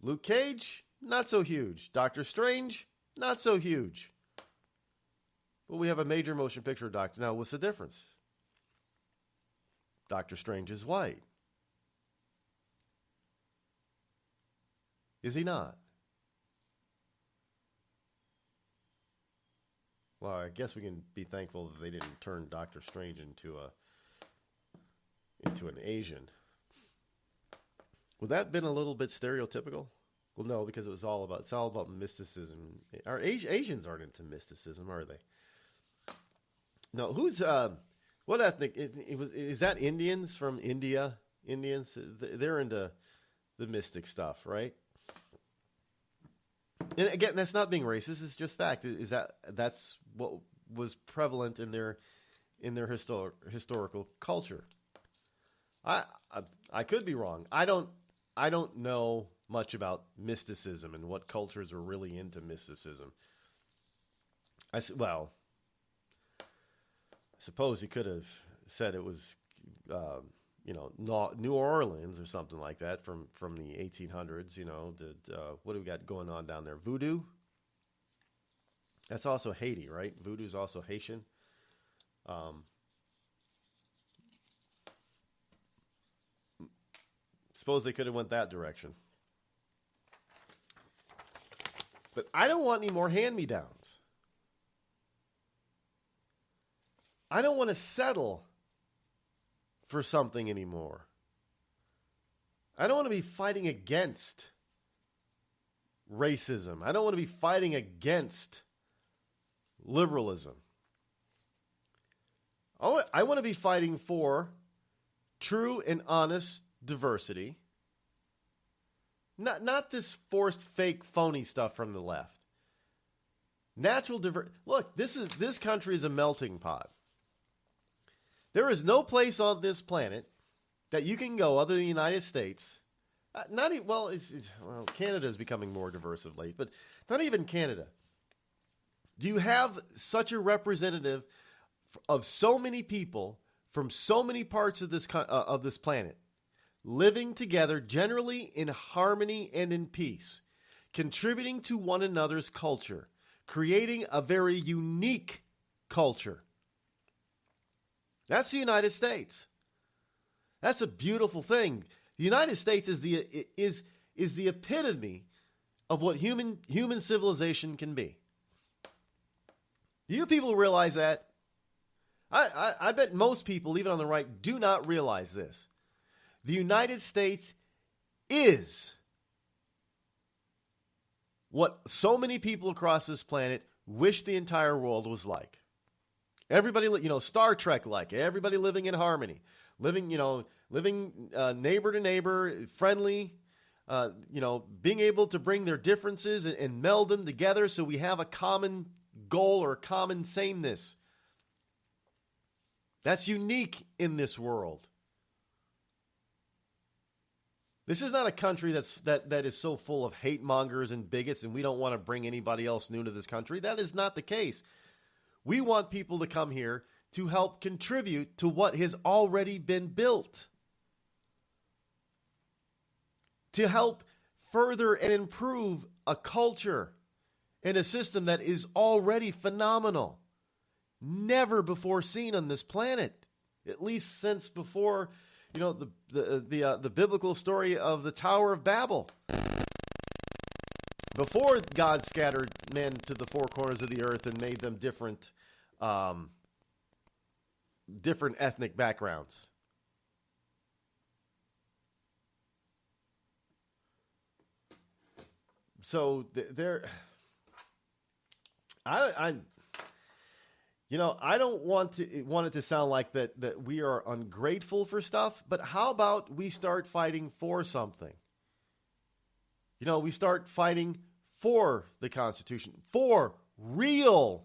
Speaker 13: Luke Cage, not so huge. Doctor Strange, not so huge. But we have a major motion picture doctor. Now, what's the difference? Doctor Strange is white. Is he not? Well, I guess we can be thankful that they didn't turn Doctor Strange into an Asian. Would that have been a little bit stereotypical? Well, no, because it's all about mysticism. Asians aren't into mysticism, are they? No, what ethnic? Is that Indians from India? Indians, they're into the mystic stuff, right? And again, that's not being racist. It's just fact. That's what was prevalent in their historical culture. I could be wrong. I don't know much about mysticism and what cultures are really into mysticism. I suppose you could have said it was, New Orleans or something like that from the 1800s. What do we got going on down there? Voodoo? That's also Haiti, right? Voodoo's also Haitian. Suppose they could have went that direction. But I don't want any more hand-me-downs. I don't want to settle for something anymore. I don't want to be fighting against racism. I don't want to be fighting against liberalism. I want to be fighting for true and honest diversity. Not this forced, fake, phony stuff from the left. Natural diversity. Look, this country is a melting pot. There is no place on this planet that you can go other than the United States. Canada is becoming more diverse of late, but not even Canada. Do you have such a representative of so many people from so many parts of this planet living together, generally in harmony and in peace, contributing to one another's culture, creating a very unique culture? That's the United States. That's a beautiful thing. The United States is the epitome of what human civilization can be. Do you people realize that? I bet most people, even on the right, do not realize this. The United States is what so many people across this planet wish the entire world was like. Everybody, Star Trek like, everybody living in harmony, living neighbor to neighbor, friendly, being able to bring their differences and meld them together so we have a common goal or common sameness. That's unique in this world. This is not a country that is so full of hate mongers and bigots and we don't want to bring anybody else new to this country. That is not the case. We want people to come here to help contribute to what has already been built. To help further and improve a culture and a system that is already phenomenal. Never before seen on this planet. At least since before, the biblical story of the Tower of Babel. Before God scattered men to the four corners of the earth and made them different ethnic backgrounds. So I don't want it to sound like that we are ungrateful for stuff, but how about we start fighting for something? We start fighting for the Constitution, for real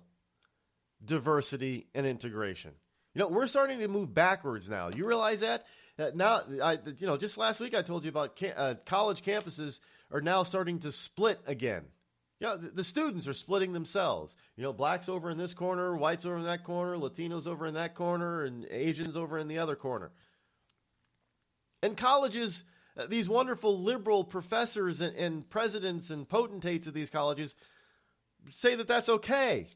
Speaker 13: diversity and integration. We're starting to move backwards now. You realize that? Now, just last week I told you about college campuses are now starting to split again. The students are splitting themselves. Blacks over in this corner, whites over in that corner, Latinos over in that corner, and Asians over in the other corner. And colleges, these wonderful liberal professors and presidents and potentates of these colleges say that that's okay.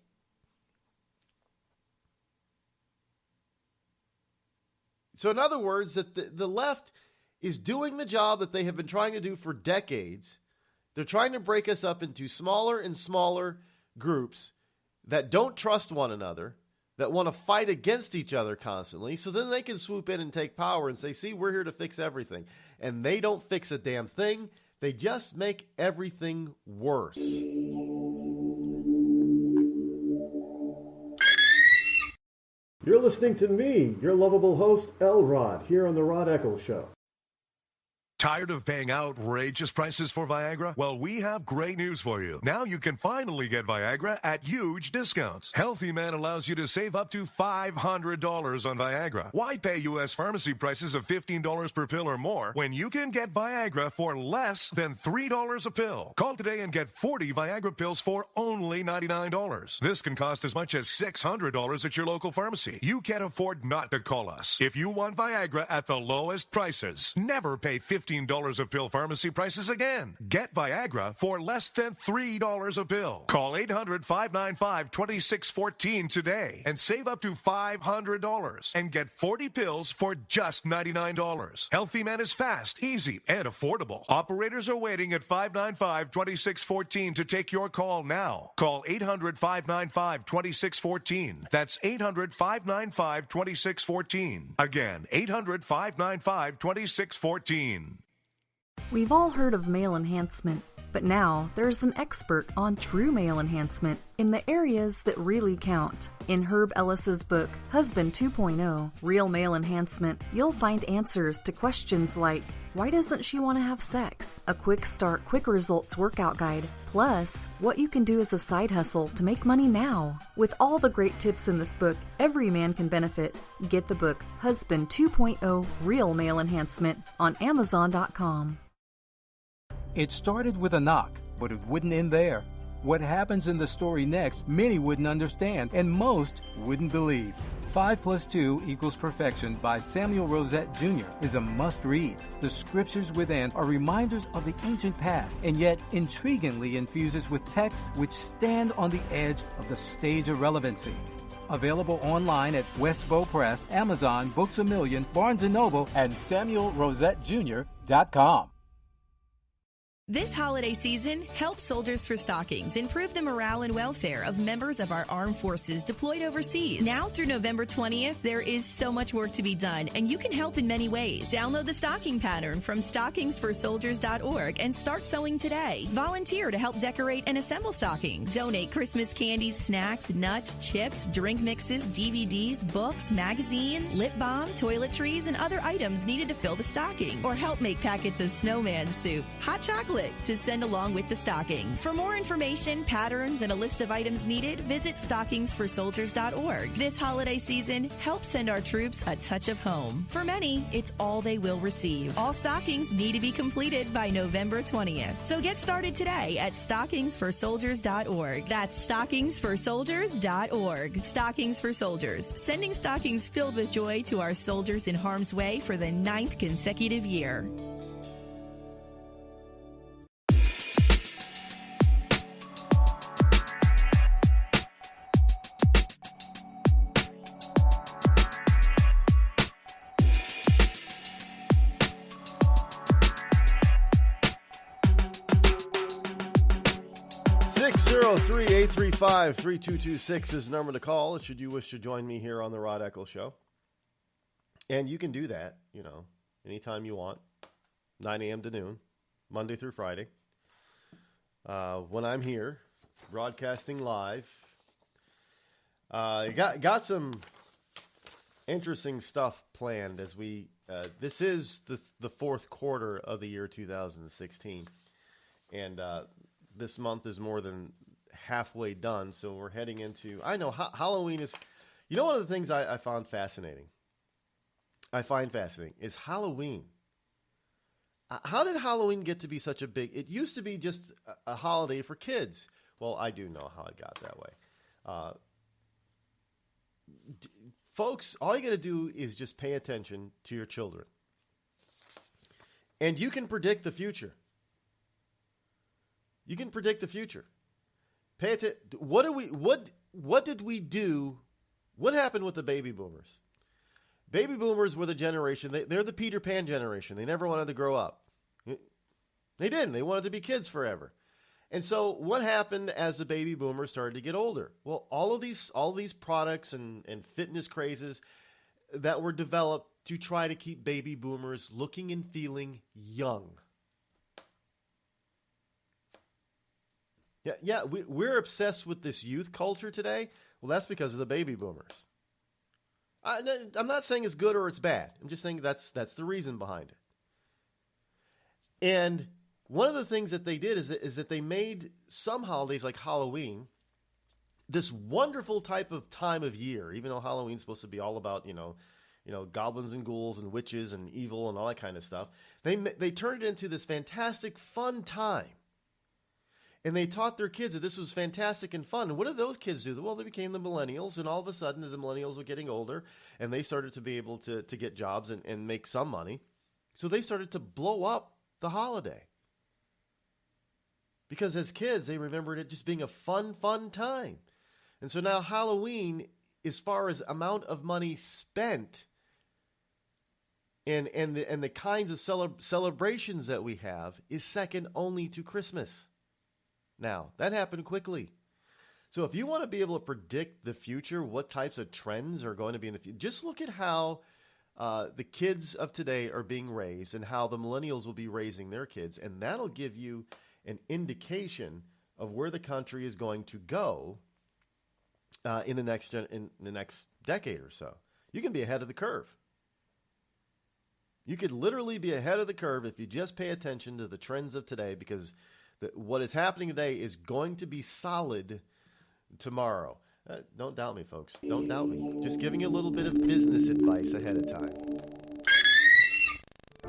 Speaker 13: So in other words, that the left is doing the job that they have been trying to do for decades. They're trying to break us up into smaller and smaller groups that don't trust one another, that want to fight against each other constantly, so then they can swoop in and take power and say, see, we're here to fix everything. And they don't fix a damn thing. They just make everything worse.
Speaker 6: You're listening to me, your lovable host, Rod, here on the Rod Eccles Show.
Speaker 14: Tired of paying outrageous prices for Viagra? Well, we have great news for you. Now you can finally get Viagra at huge discounts. Healthy Man allows you to save up to $500 on Viagra. Why pay U.S. pharmacy prices of $15 per pill or more when you can get Viagra for less than $3 a pill? Call today and get 40 Viagra pills for only $99. This can cost as much as $600 at your local pharmacy. You can't afford not to call us. If you want Viagra at the lowest prices, never pay $15 $15 a pill pharmacy prices again. Get Viagra for less than $3 a pill. Call 800-595-2614 today and save up to $500 and get 40 pills for just $99. Healthy Man is fast, easy, and affordable. Operators are waiting at 595-2614 to take your call now. Call 800-595-2614. That's 800-595-2614. Again, 800-595-2614.
Speaker 15: We've all heard of male enhancement, but now there's an expert on true male enhancement in the areas that really count. In Herb Ellis's book, Husband 2.0, Real Male Enhancement, you'll find answers to questions like, why doesn't she want to have sex? A quick start, quick results workout guide, plus what you can do as a side hustle to make money now. With all the great tips in this book, every man can benefit. Get the book, Husband 2.0, Real Male Enhancement, on Amazon.com.
Speaker 16: It started with a knock, but it wouldn't end there. What happens in the story next, many wouldn't understand, and most wouldn't believe. 5 + 2 = Perfection by Samuel Rosette Jr. is a must-read. The scriptures within are reminders of the ancient past, and yet intriguingly infuses with texts which stand on the edge of the stage of relevancy. Available online at Westbow Press, Amazon, Books A Million, Barnes & Noble, and SamuelRosetteJr.com.
Speaker 17: This holiday season, help Soldiers for Stockings improve the morale and welfare of members of our armed forces deployed overseas. Now through November 20th, there is so much work to be done, and you can help in many ways. Download the stocking pattern from stockingsforsoldiers.org and start sewing today. Volunteer to help decorate and assemble stockings. Donate Christmas candies, snacks, nuts, chips, drink mixes, DVDs, books, magazines, lip balm, toiletries, and other items needed to fill the stockings. Or help make packets of snowman soup, hot chocolate, to send along with the stockings. For more information, patterns, and a list of items needed, visit stockingsforsoldiers.org. This holiday season, help send our troops a touch of home. For many, it's all they will receive. All stockings need to be completed by November 20th. So get started today at stockingsforsoldiers.org. That's stockingsforsoldiers.org. Stockings for Soldiers, sending stockings filled with joy to our soldiers in harm's way for the 9th consecutive year.
Speaker 13: 603-835-3226 is the number to call should you wish to join me here on the Rod Eccles Show. And you can do that, anytime you want, 9 a.m. to noon, Monday through Friday. When I'm here, broadcasting live. Got some interesting stuff planned as we, this is the fourth quarter of the year 2016. And this month is more than halfway done, so we're heading into, I know Halloween is, one of the things I find fascinating is Halloween. How did Halloween get to be such a big, it used to be just a holiday for kids. Well, I do know how it got that way. Folks, all you got to do is just pay attention to your children. And you can predict the future. You can predict the future. Pay attention. What did we do? What happened with the baby boomers? Baby boomers were the generation, they're the Peter Pan generation. They never wanted to grow up. They didn't. They wanted to be kids forever. And so what happened as the baby boomers started to get older? Well, all these products and fitness crazes that were developed to try to keep baby boomers looking and feeling young. Yeah, we're obsessed with this youth culture today. Well, that's because of the baby boomers. I'm not saying it's good or it's bad. I'm just saying that's the reason behind it. And one of the things that they did is that they made some holidays like Halloween this wonderful type of time of year, even though Halloween's supposed to be all about, goblins and ghouls and witches and evil and all that kind of stuff. They turned it into this fantastic fun time. And they taught their kids that this was fantastic and fun. And what did those kids do? Well, they became the millennials, and all of a sudden the millennials were getting older, and they started to be able to get jobs and make some money. So they started to blow up the holiday. Because as kids, they remembered it just being a fun time. And so now Halloween, as far as amount of money spent and the kinds of celebrations that we have, is second only to Christmas. Now, that happened quickly. So if you want to be able to predict the future, what types of trends are going to be in the future, just look at how the kids of today are being raised and how the millennials will be raising their kids. And that'll give you an indication of where the country is going to go in the next decade or so. You can be ahead of the curve. You could literally be ahead of the curve if you just pay attention to the trends of today, because what is happening today is going to be solid tomorrow. Don't doubt me, folks. Don't doubt me. Just giving you a little bit of business advice ahead of time.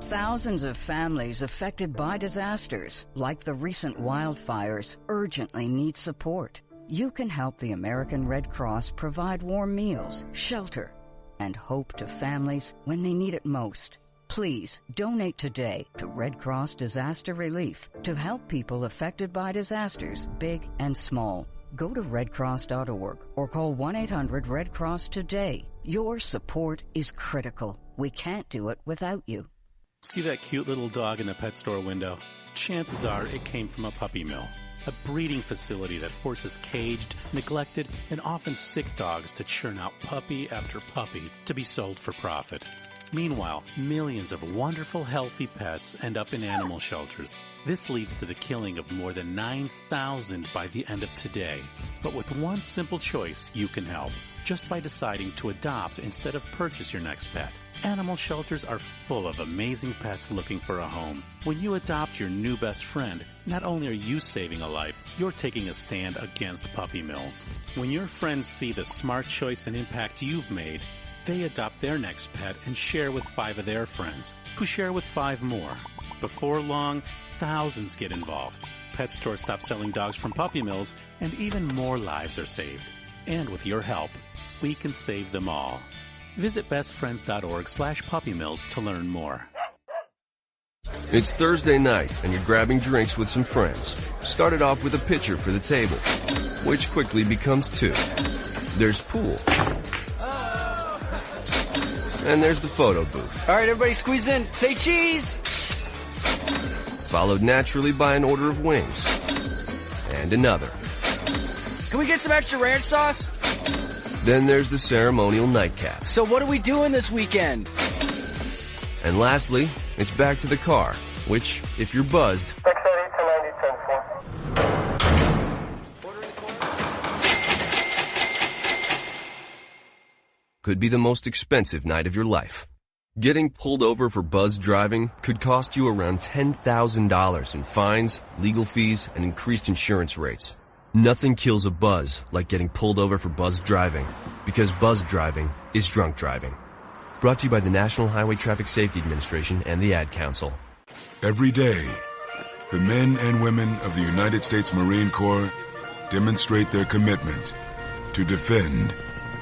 Speaker 7: Thousands of families affected by disasters, like the recent wildfires, urgently need support. You can help the American Red Cross provide warm meals, shelter, and hope to families when they need it most. Please donate today to Red Cross Disaster Relief to help people affected by disasters, big and small. Go to redcross.org or call 1-800-RED-CROSS today. Your support is critical. We can't do it without you.
Speaker 8: See that cute little dog in the pet store window? Chances are it came from a puppy mill, a breeding facility that forces caged, neglected, and often sick dogs to churn out puppy after puppy to be sold for profit. Meanwhile, millions of wonderful, healthy pets end up in animal shelters. This leads to the killing of more than 9,000 by the end of today. But with one simple choice, you can help, just by deciding to adopt instead of purchase your next pet. Animal shelters are full of amazing pets looking for a home. When you adopt your new best friend, not only are you saving a life, you're taking a stand against puppy mills. When your friends see the smart choice and impact you've made, they adopt their next pet and share with 5 of their friends, who share with 5 more. Before long, thousands get involved. Pet stores stop selling dogs from puppy mills, and even more lives are saved. And with your help, we can save them all. Visit bestfriends.org/puppymills to learn more.
Speaker 3: It's Thursday night, and you're grabbing drinks with some friends. Started off with a pitcher for the table, which quickly becomes 2. There's pool. And there's the photo booth.
Speaker 4: All right, everybody squeeze in. Say cheese!
Speaker 3: Followed naturally by an order of wings. And another.
Speaker 4: Can we get some extra ranch sauce?
Speaker 3: Then there's the ceremonial nightcap.
Speaker 4: So what are we doing this weekend?
Speaker 3: And lastly, it's back to the car, which, if you're buzzed, could be the most expensive night of your life. Getting pulled over for buzz driving could cost you around $10,000 in fines, legal fees, and increased insurance rates. Nothing kills a buzz like getting pulled over for buzz driving, because buzz driving is drunk driving. Brought to you by the National Highway Traffic Safety Administration and the Ad Council.
Speaker 5: Every day, the men and women of the United States Marine Corps demonstrate their commitment to defend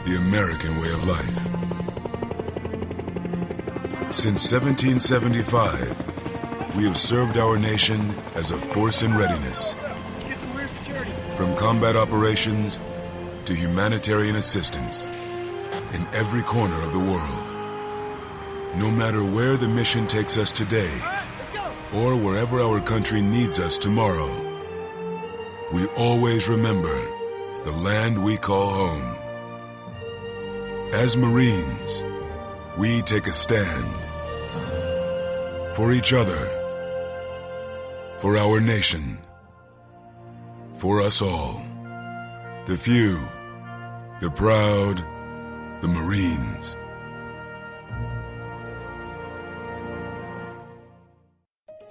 Speaker 5: the American way of life. Since 1775, we have served our nation as a force in readiness. From combat operations to humanitarian assistance in every corner of the world. No matter where the mission takes us today, or wherever our country needs us tomorrow, we always remember the land we call home. As Marines, we take a stand for each other, for our nation, for us all. The few, the proud, the Marines.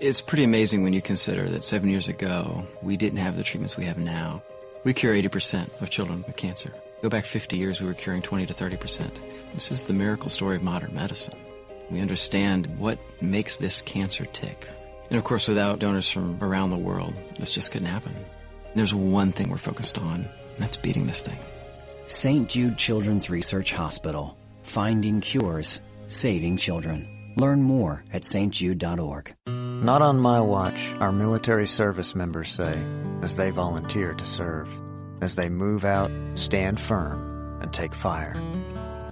Speaker 23: It's pretty amazing when you consider that 7 years ago, we didn't have the treatments we have now. We cure 80% of children with cancer. Go back 50 years, we were curing 20 to 30%. This is the miracle story of modern medicine. We understand what makes this cancer tick. And of course, without donors from around the world, this just couldn't happen. There's one thing we're focused on, and that's beating this thing.
Speaker 24: St. Jude Children's Research Hospital. Finding cures, saving children.
Speaker 4: Learn more at stjude.org.
Speaker 9: Not on my watch, our military service members say, as they volunteer to serve. As they move out, stand firm, and take fire.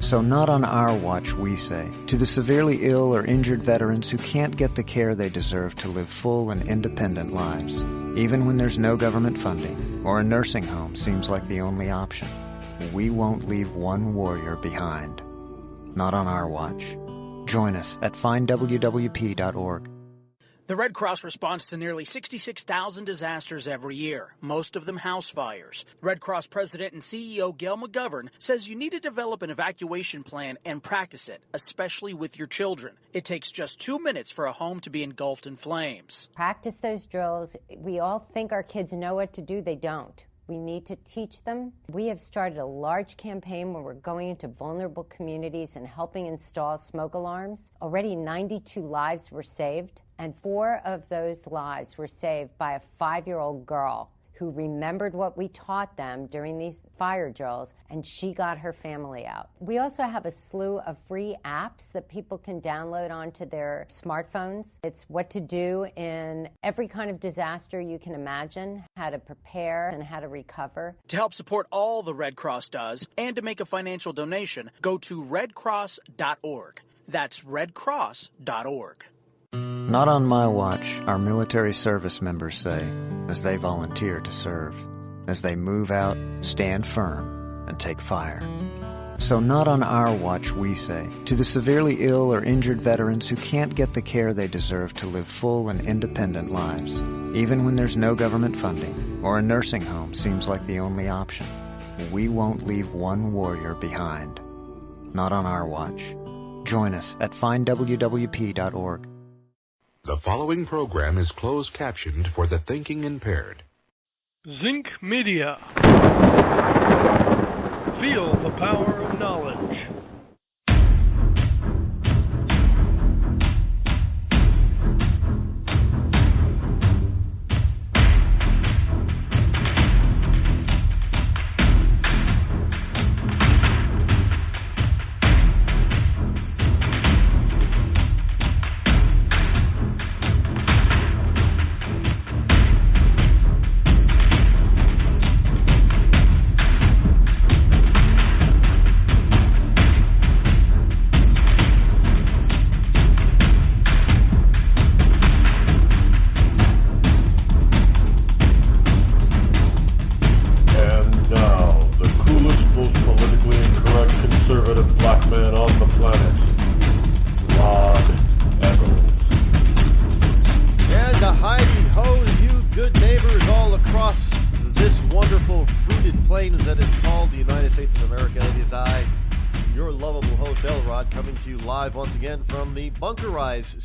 Speaker 9: So not on our watch, we say, to the severely ill or injured veterans who can't get the care they deserve to live full and independent lives, even when there's no government funding or a nursing home seems like the only option. We won't leave one warrior behind. Not on our watch. Join us at findwwp.org.
Speaker 4: The Red Cross responds to nearly 66,000 disasters every year, most of them house fires. Red Cross President and CEO Gail McGovern says you need to develop an evacuation plan and practice it, especially with your children. It takes just 2 minutes for a home to be engulfed in flames.
Speaker 10: Practice those drills. We all think our kids know what to do. They don't. We need to teach them. We have started a large campaign where we're going into vulnerable communities and helping install smoke alarms. Already 92 lives were saved, and 4 of those lives were saved by a 5-year-old girl who remembered what we taught them during these fire drills, and she got her family out. We also have a slew of free apps that people can download onto their smartphones. It's what to do in every kind of disaster you can imagine, how to prepare and how to recover.
Speaker 4: To help support all the Red Cross does and to make a financial donation, go to redcross.org. That's redcross.org.
Speaker 9: Not on my watch, our military service members say, as they volunteer to serve. As they move out, stand firm, and take fire. So not on our watch, we say, to the severely ill or injured veterans who can't get the care they deserve to live full and independent lives, even when there's no government funding or a nursing home seems like the only option. We won't leave one warrior behind. Not on our watch. Join us at findwwp.org.
Speaker 11: The following program is closed captioned for the thinking impaired.
Speaker 12: Zinc Media. Feel the power of knowledge.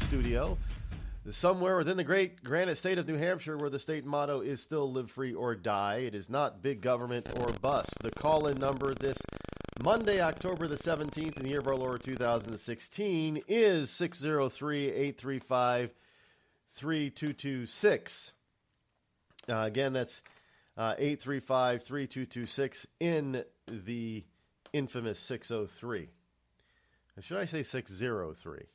Speaker 12: Studio, somewhere within the great granite state of New Hampshire, where the state motto is still live free or die. It is not big government or bust. The call-in number this Monday, October the 17th, in the year of our Lord 2016, is 603-835-3226. Again, that's 835-3226 in the infamous 603. Or should I say 603?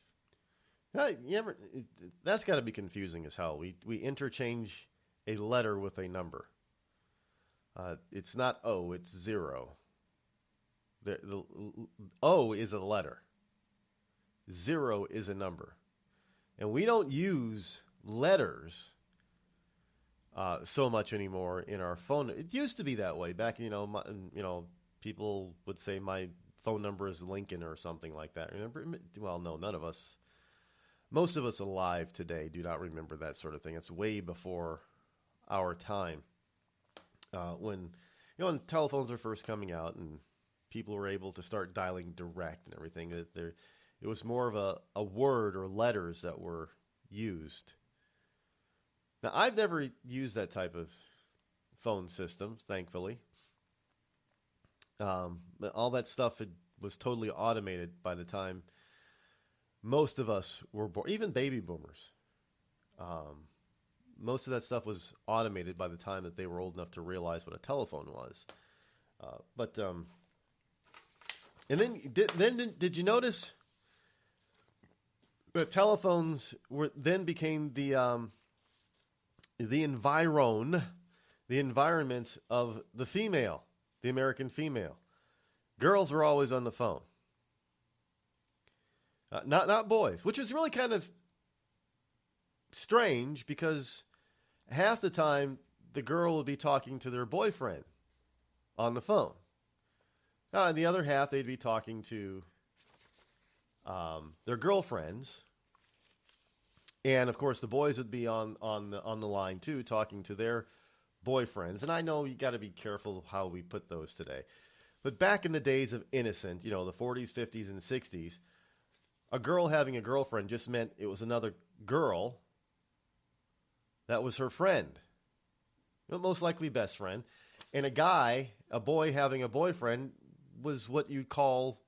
Speaker 12: That's got to be confusing as hell. We interchange a letter with a number. It's not O, it's 0. The O is a letter. 0 is a number. And we don't use letters so much anymore in our phone. It used to be that way. Back, people would say my phone number is Lincoln or something like that. Remember? Well, no, none of us. Most of us alive today do not remember that sort of thing. It's way before our time. When telephones were first coming out and people were able to start dialing direct and everything, it was more of a word or letters that were used. Now, I've never used that type of phone system, thankfully. But all that stuff was totally automated by the time most of us were born, even baby boomers. Most of that stuff was automated by the time that they were old enough to realize what a telephone was. And then did you notice But telephones became the environment of the female, the American female. Girls were always on the phone, not boys, which is really kind of strange because half the time the girl would be talking to their boyfriend on the phone. And the other half they'd be talking to their girlfriends. And of course the boys would be on the line too, talking to their boyfriends. And I know you got to be careful how we put those today. But back in the days of innocent, the 40s, 50s, and 60s, a girl having a girlfriend just meant it was another girl that was her friend. Most likely best friend. And a boy having a boyfriend was what you'd call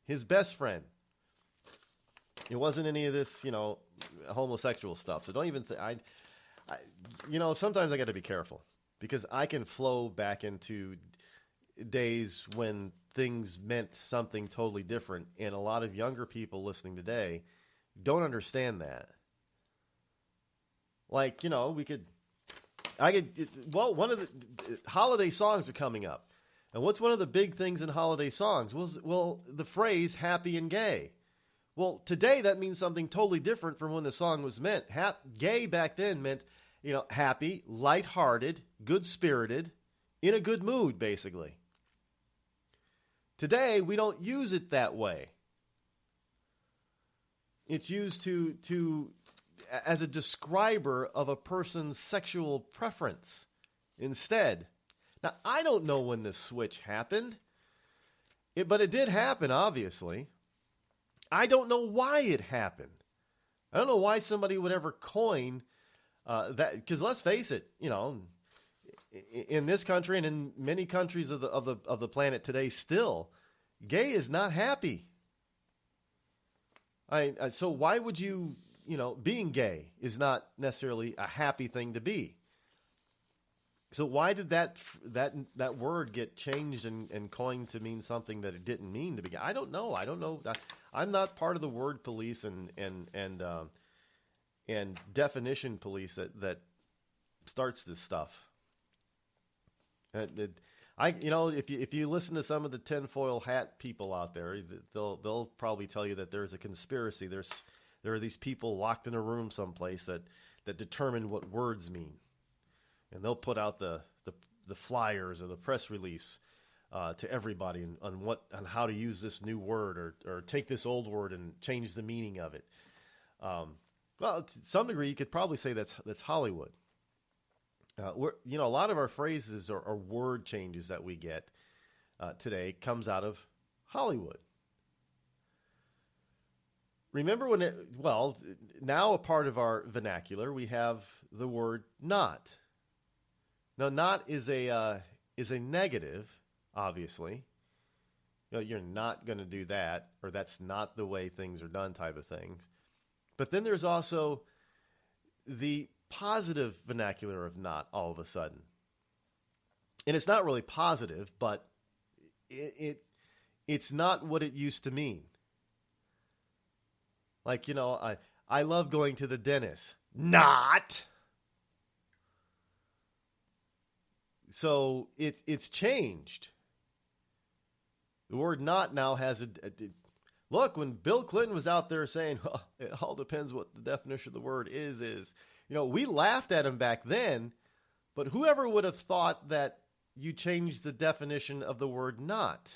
Speaker 12: his best friend. It wasn't any of this, homosexual stuff. So don't even sometimes I got to be careful because I can flow back into days when things meant something totally different, and a lot of younger people listening today don't understand that. Like, one of the holiday songs are coming up. And what's one of the big things in holiday songs? Well, the phrase happy and gay. Well, today that means something totally different from when the song was meant. Gay back then meant, happy, lighthearted, good-spirited, in a good mood, basically. Today, we don't use it that way. It's used as a describer of a person's sexual preference instead. Now, I don't know when this switch happened, but it did happen, obviously. I don't know why it happened. I don't know why somebody would ever coin that, because let's face it, in this country and in many countries of the planet today, still, gay is not happy. So why would you, being gay is not necessarily a happy thing to be. So why did that word get changed and coined to mean something that it didn't mean to be? I don't know. I'm not part of the word police and definition police that starts this stuff. If you listen to some of the tinfoil hat people out there, they'll probably tell you that there's a conspiracy. There are these people locked in a room someplace that determine what words mean, and they'll put out the flyers or the press release to everybody on how to use this new word or take this old word and change the meaning of it. Well, to some degree, you could probably say that's Hollywood. A lot of our phrases or word changes that we get today comes out of Hollywood. Remember now a part of our vernacular, we have the word not. Now, not is a negative, obviously. You're not going to do that, or that's not the way things are done type of things. But then there's also the positive vernacular of not all of a sudden. And it's not really positive, but it's not what it used to mean. Like, I love going to the dentist. Not. So it's changed. The word not now has look, when Bill Clinton was out there saying, well, it all depends what the definition of the word is, we laughed at him back then, but whoever would have thought that you changed the definition of the word not?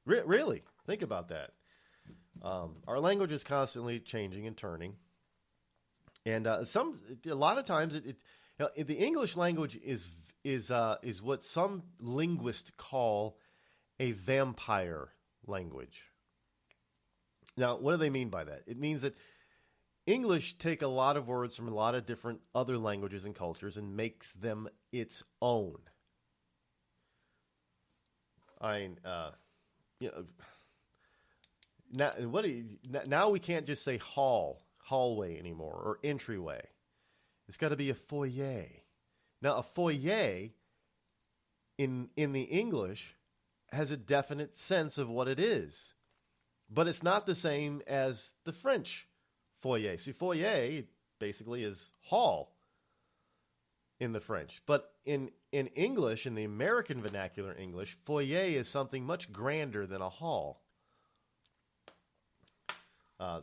Speaker 12: Really, think about that. Our language is constantly changing and turning. And a lot of times, the English language is what some linguists call a vampire language. Now, what do they mean by that? It means that English take a lot of words from a lot of different other languages and cultures and makes them its own. Now we can't just say hallway anymore, or entryway. It's got to be a foyer. Now, a foyer in the English has a definite sense of what it is. But it's not the same as the French foyer. See, foyer basically is hall in the French. But in English, in the American vernacular English, foyer is something much grander than a hall.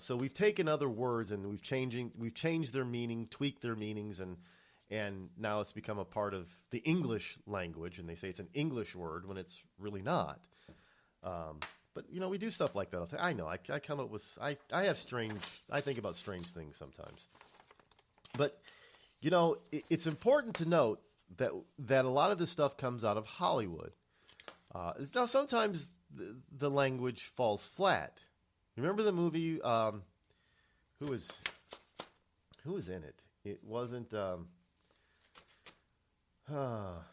Speaker 12: So we've taken other words and we've changed their meaning, tweaked their meanings, and now it's become a part of the English language, and they say it's an English word when it's really not. But, we do stuff like that. I know, I come up with, I think about strange things sometimes. But, it's important to note that a lot of this stuff comes out of Hollywood. Now, sometimes the language falls flat. Remember the movie, who was in it? It wasn't, it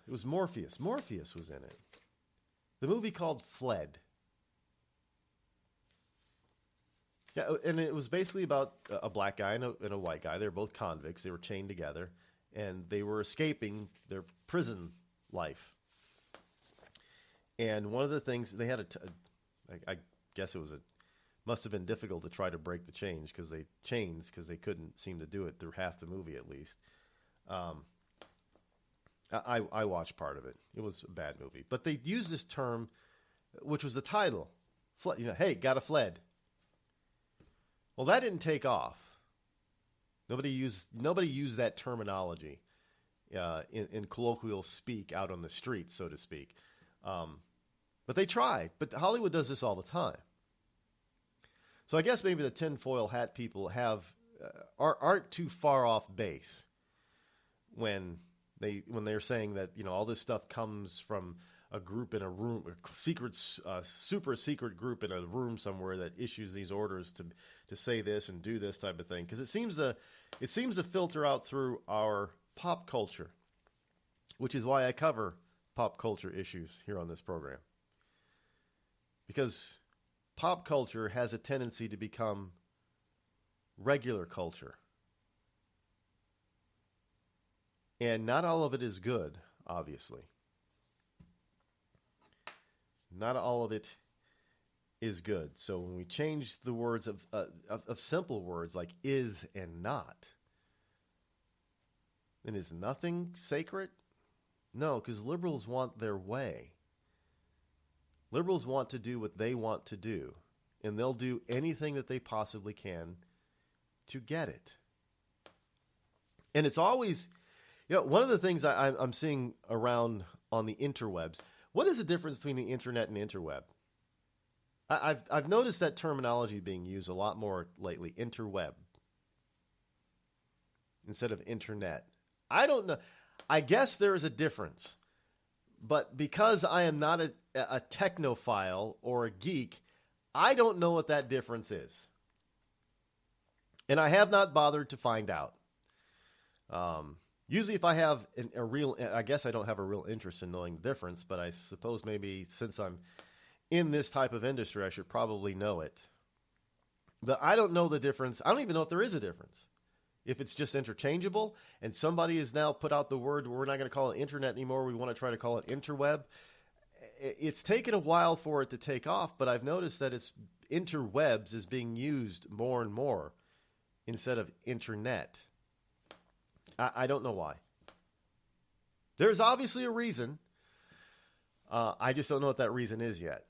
Speaker 12: was Morpheus. Morpheus was in it. The movie called Fled. Yeah, and it was basically about a black guy and a white guy. They were both convicts. They were chained together, and they were escaping their prison life. And one of the things, they had I guess it must have been difficult to try to break the chains because they couldn't seem to do it through half the movie at least. I watched part of it. It was a bad movie, but they used this term, which was the title. Hey, gotta fled. Well, that didn't take off. Nobody used that terminology in colloquial speak out on the street, so to speak. But they tried. But Hollywood does this all the time. So I guess maybe the tinfoil hat people aren't too far off base when they're saying that all this stuff comes from a group in a room, a super secret group in a room somewhere that issues these orders to say this and do this type of thing. Because it seems to filter out through our pop culture, which is why I cover pop culture issues here on this program. Because pop culture has a tendency to become regular culture. And not all of it is good, obviously. Not all of it is good. So when we change the words of simple words like is and not, then is nothing sacred? No, because liberals want their way. Liberals want to do what they want to do, and they'll do anything that they possibly can to get it. And it's always, one of the things I'm seeing around on the interwebs, what is the difference between the internet and interweb? I've noticed that terminology being used a lot more lately, interweb, instead of internet. I don't know. I guess there is a difference. But because I am not a technophile or a geek, I don't know what that difference is. And I have not bothered to find out. Usually if I have I guess I don't have a real interest in knowing the difference, but I suppose maybe since I'm in this type of industry, I should probably know it. But I don't know the difference. I don't even know if there is a difference. If it's just interchangeable, and somebody has now put out the word, we're not going to call it internet anymore, we want to try to call it interweb. It's taken a while for it to take off, but I've noticed that it's interwebs is being used more and more instead of internet. I don't know why. There's obviously a reason. I just don't know what that reason is yet.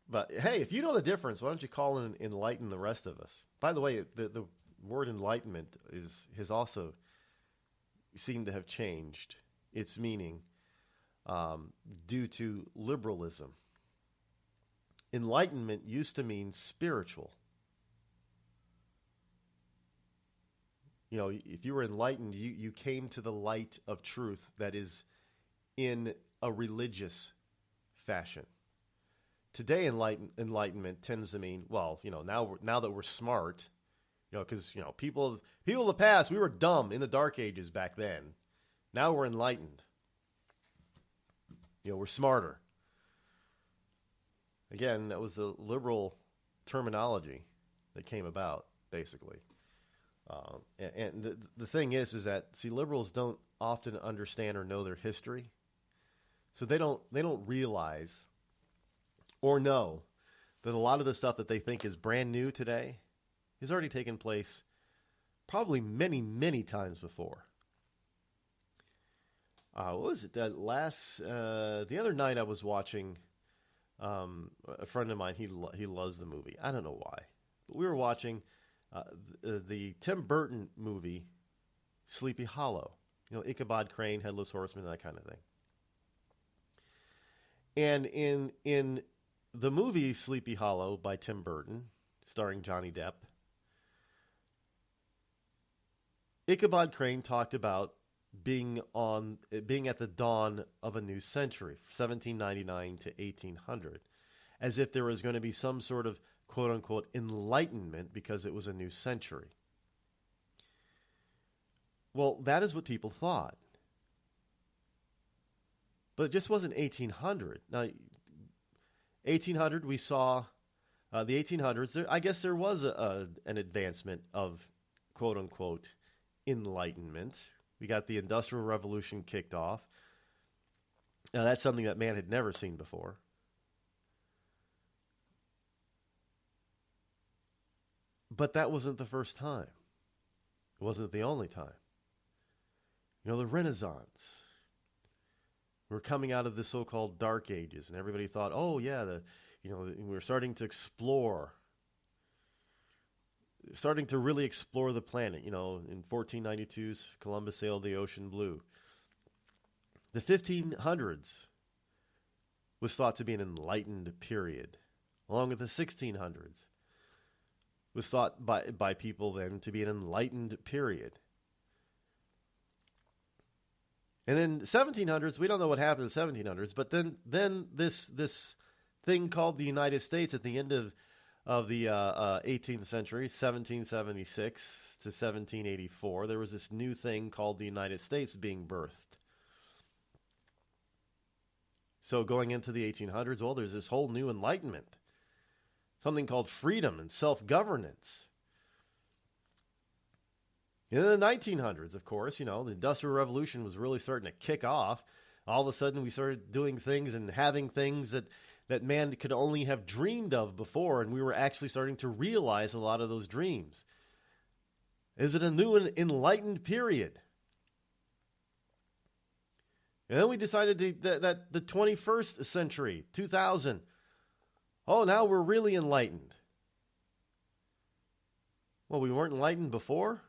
Speaker 12: But hey, if you know the difference, why don't you call and enlighten the rest of us? By the way, the word enlightenment has also seemed to have changed its meaning due to liberalism. Enlightenment used to mean spiritual. If you were enlightened, you came to the light of truth that is in a religious fashion. Today, enlightenment tends to mean, now that we're smart, because people of the past, we were dumb in the dark ages back then. Now we're enlightened. We're smarter. Again, that was the liberal terminology that came about, basically. And the thing is that liberals don't often understand or know their history, so they don't realize or know that a lot of the stuff that they think is brand new today has already taken place probably many, many times before. What was it? The other night I was watching a friend of mine. He loves the movie. I don't know why, but we were watching the Tim Burton movie, Sleepy Hollow. You know, Ichabod Crane, Headless Horseman, that kind of thing. And in the movie Sleepy Hollow by Tim Burton, starring Johnny Depp, Ichabod Crane talked about being at the dawn of a new century, 1799 to 1800, as if there was going to be some sort of quote-unquote enlightenment because it was a new century. Well, that is what people thought. But it just wasn't 1800. Now, 1800, we saw the 1800s. I guess there was an advancement of quote-unquote enlightenment. We got the Industrial Revolution kicked off. Now, that's something that man had never seen before. But that wasn't the first time. It wasn't the only time. You know, the Renaissance. We're coming out of the so-called Dark Ages, and everybody thought, oh, yeah, we're starting to explore. Starting to really explore the planet. You know, in 1492, Columbus sailed the ocean blue. The 1500s was thought to be an enlightened period, along with the 1600s was thought by people then to be an enlightened period. And then 1700s, we don't know what happened in the 1700s, but then this thing called the United States at the end of the 18th century, 1776 to 1784, there was this new thing called the United States being birthed. So going into the 1800s, well, there's this whole new enlightenment, something called freedom and self-governance. In the 1900s, of course, you know, the Industrial Revolution was really starting to kick off. All of a sudden, we started doing things and having things that man could only have dreamed of before, and we were actually starting to realize a lot of those dreams. Is it a new and enlightened period? And then we decided that the 21st century, 2000, oh, now we're really enlightened. Well, we weren't enlightened before?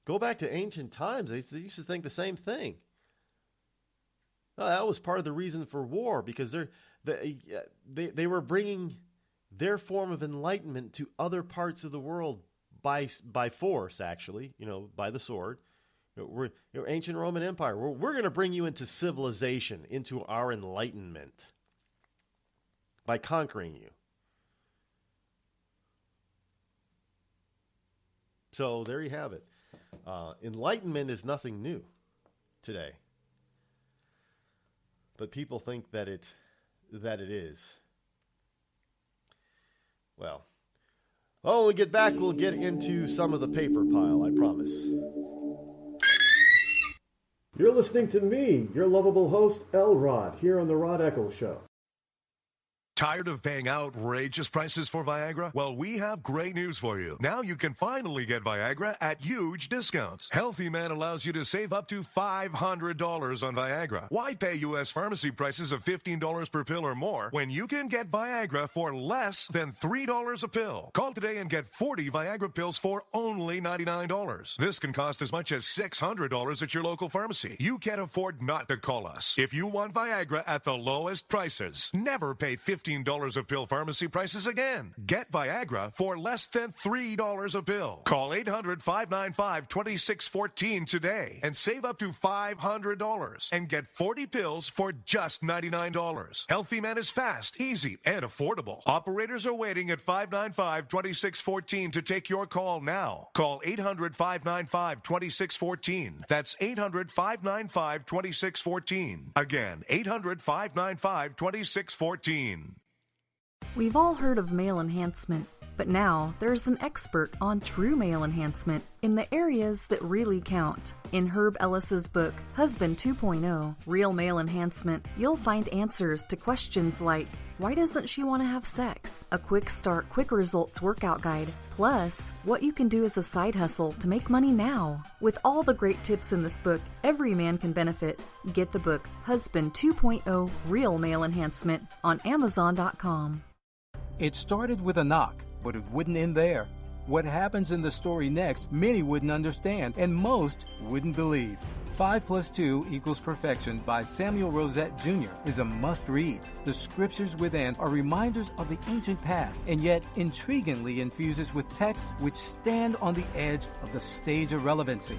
Speaker 12: Go back to ancient times. They used to think the same thing. Well, that was part of the reason for war, because they were bringing their form of enlightenment to other parts of the world by force, actually, you know, by the sword. We're ancient Roman Empire. We're going to bring you into civilization, into our enlightenment by conquering you. So there you have it. Enlightenment is nothing new today, but people think that it is. Well, when we get back, we'll get into some of the paper pile, I promise.
Speaker 6: You're listening to me, your lovable host, Rod, here on the Rod Eccles Show.
Speaker 14: Tired of paying outrageous prices for Viagra? Well, we have great news for you. Now you can finally get Viagra at huge discounts. Healthy Man allows you to save up to $500 on Viagra. Why pay U.S. pharmacy prices of $15 per pill or more when you can get Viagra for less than $3 a pill? Call today and get 40 Viagra pills for only $99. This can cost as much as $600 at your local pharmacy. You can't afford not to call us. If you want Viagra at the lowest prices, never pay $15 a pill pharmacy prices again. Get Viagra for less than $3 a pill. Call 800-595-2614 today and save up to $500 and get 40 pills for just $99. Healthy Man is fast, easy, and affordable. Operators are waiting at 595-2614 to take your call now. Call 800-595-2614. That's 800-595-2614. Again, 800-595-2614.
Speaker 15: We've all heard of male enhancement, But now there's an expert on true male enhancement in the areas that really count. In Herb Ellis's book, Husband 2.0, Real Male Enhancement, you'll find answers to questions like, why doesn't she want to have sex? A quick start, quick results workout guide. Plus, what you can do as a side hustle to make money now. With all the great tips in this book, every man can benefit. Get the book, Husband 2.0, Real Male Enhancement, on Amazon.com.
Speaker 16: It started with a knock, but it wouldn't end there. What happens in the story next, many wouldn't understand, and most wouldn't believe. 5 + 2 = Perfection by Samuel Rosette Jr. is a must-read. The scriptures within are reminders of the ancient past, and yet intriguingly infuses with texts which stand on the edge of the stage of relevancy.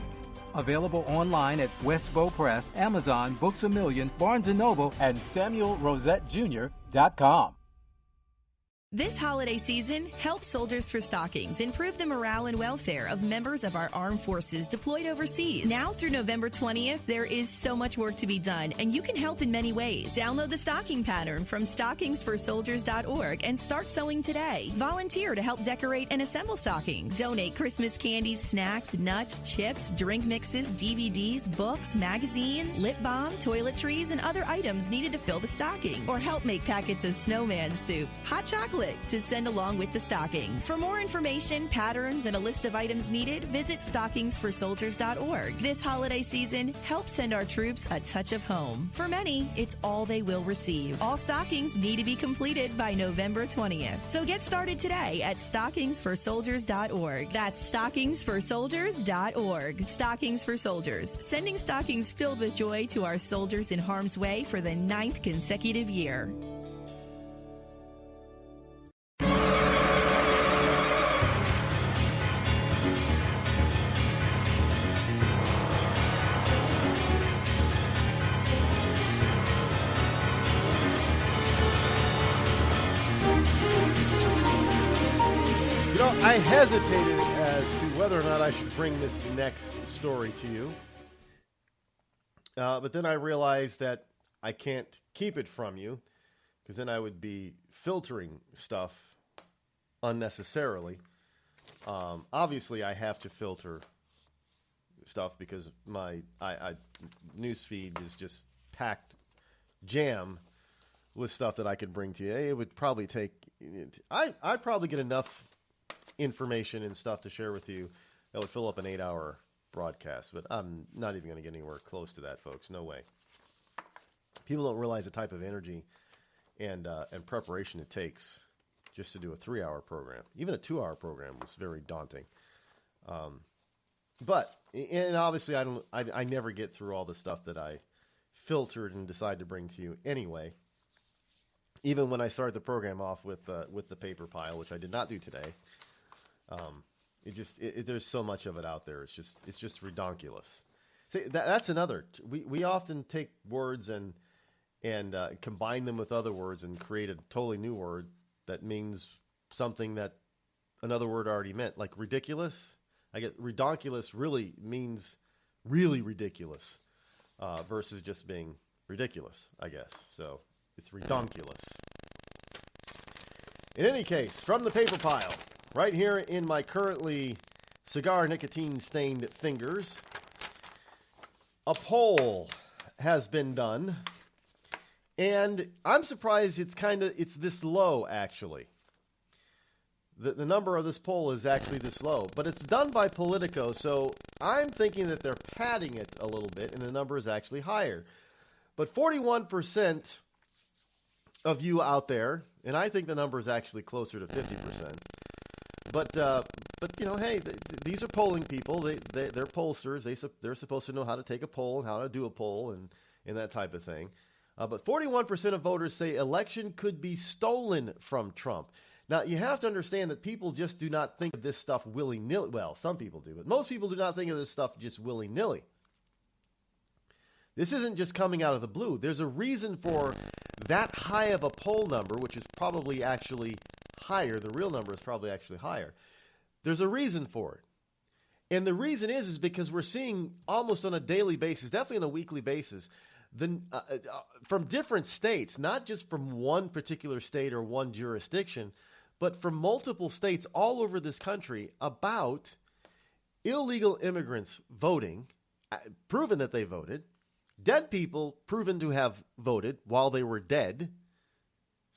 Speaker 16: Available online at Westbow Press, Amazon, Books A Million, Barnes & Noble, and SamuelRosetteJr.com.
Speaker 17: This holiday season, help Soldiers for Stockings improve the morale and welfare of members of our armed forces deployed overseas. Now through November 20th, there is so much work to be done, and you can help in many ways. Download the stocking pattern from stockingsforsoldiers.org and start sewing today. Volunteer to help decorate and assemble stockings. Donate Christmas candies, snacks, nuts, chips, drink mixes, DVDs, books, magazines, lip balm, toiletries, and other items needed to fill the stockings. Or help make packets of snowman soup, hot chocolate, to send along with the stockings. For more information, patterns, and a list of items needed, visit stockingsforsoldiers.org. This holiday season, help send our troops a touch of home. For many, it's all they will receive. All stockings need to be completed by November 20th. So get started today at stockingsforsoldiers.org. That's stockingsforsoldiers.org. Stockings for Soldiers, sending stockings filled with joy to our soldiers in harm's way for the 9th consecutive year.
Speaker 13: I hesitated as to whether or not I should bring this next story to you. But then I realized that I can't keep it from you, because then I would be filtering stuff unnecessarily. Obviously, I have to filter stuff because my newsfeed is just packed jam with stuff that I could bring to you. It would probably take... I'd probably get enough information and stuff to share with you that would fill up an 8-hour broadcast, but I'm not even going to get anywhere close to that, folks. No way. People don't realize the type of energy and preparation it takes just to do a 3-hour program. Even a 2-hour program was very daunting. But obviously I never get through all the stuff that I filtered and decided to bring to you anyway. Even when I started the program off with the paper pile, which I did not do today. There's so much of it out there. It's just redonkulous. See, that's another. We often take words and combine them with other words and create a totally new word that means something that another word already meant. Like ridiculous. I guess redonkulous really means really ridiculous versus just being ridiculous, I guess. So it's redonkulous. In any case, from the paper pile, right here in my currently cigar nicotine-stained fingers, a poll has been done, and I'm surprised it's this low, actually. The number of this poll is actually this low, but it's done by Politico, so I'm thinking that they're padding it a little bit, and the number is actually higher. But 41% of you out there, and I think the number is actually closer to 50%. But you know, hey, these are polling people. They're pollsters. They're supposed to know how to take a poll and how to do a poll and that type of thing. But 41% of voters say election could be stolen from Trump. Now, you have to understand that people just do not think of this stuff willy-nilly. Well, some people do, but most people do not think of this stuff just willy-nilly. This isn't just coming out of the blue. There's a reason for that high of a poll number, which is probably actually higher. The real number is probably actually higher. There's a reason for it. And the reason is because we're seeing almost on a daily basis, definitely on a weekly basis, from different states, not just from one particular state or one jurisdiction, but from multiple states all over this country about illegal immigrants voting, proven that they voted, dead people proven to have voted while they were dead.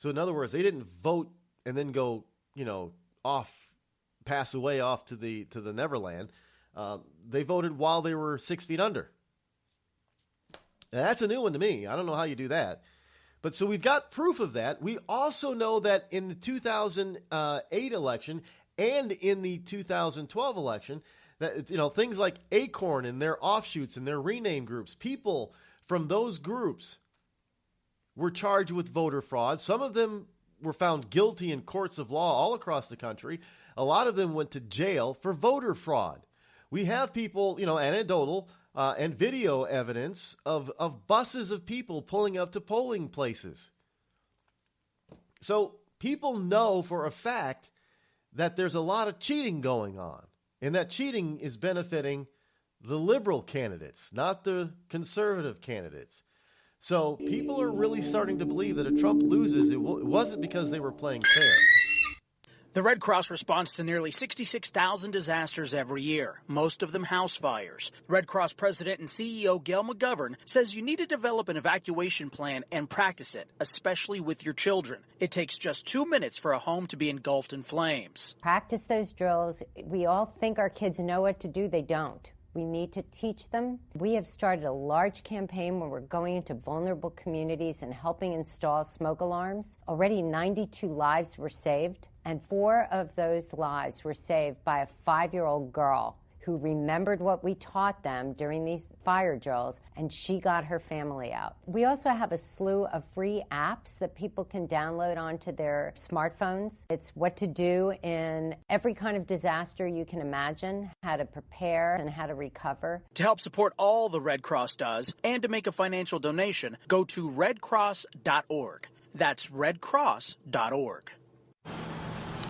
Speaker 13: So in other words, they didn't vote and then go, pass away off to the Neverland. They voted while they were 6 feet under. Now, that's a new one to me. I don't know how you do that. But so we've got proof of that. We also know that in the 2008 election and in the 2012 election, that things like Acorn and their offshoots and their rename groups, people from those groups were charged with voter fraud. Some of them were found guilty in courts of law all across the country. A lot of them went to jail for voter fraud. We have people, anecdotal and video evidence of buses of people pulling up to polling places. So people know for a fact that there's a lot of cheating going on, and that cheating is benefiting the liberal candidates, not the conservative candidates. So people are really starting to believe that if Trump loses, it wasn't because they were playing fair.
Speaker 4: The Red Cross responds to nearly 66,000 disasters every year, most of them house fires. Red Cross President and CEO Gail McGovern says you need to develop an evacuation plan and practice it, especially with your children. It takes just 2 minutes for a home to be engulfed in flames.
Speaker 10: Practice those drills. We all think our kids know what to do. They don't. We need to teach them. We have started a large campaign where we're going into vulnerable communities and helping install smoke alarms. Already 92 lives were saved, and 4 of those lives were saved by a 5-year-old girl who remembered what we taught them during these fire drills, and she got her family out. We also have a slew of free apps that people can download onto their smartphones. It's what to do in every kind of disaster you can imagine, how to prepare and how to recover.
Speaker 4: To help support all the Red Cross does and to make a financial donation, go to redcross.org. That's redcross.org.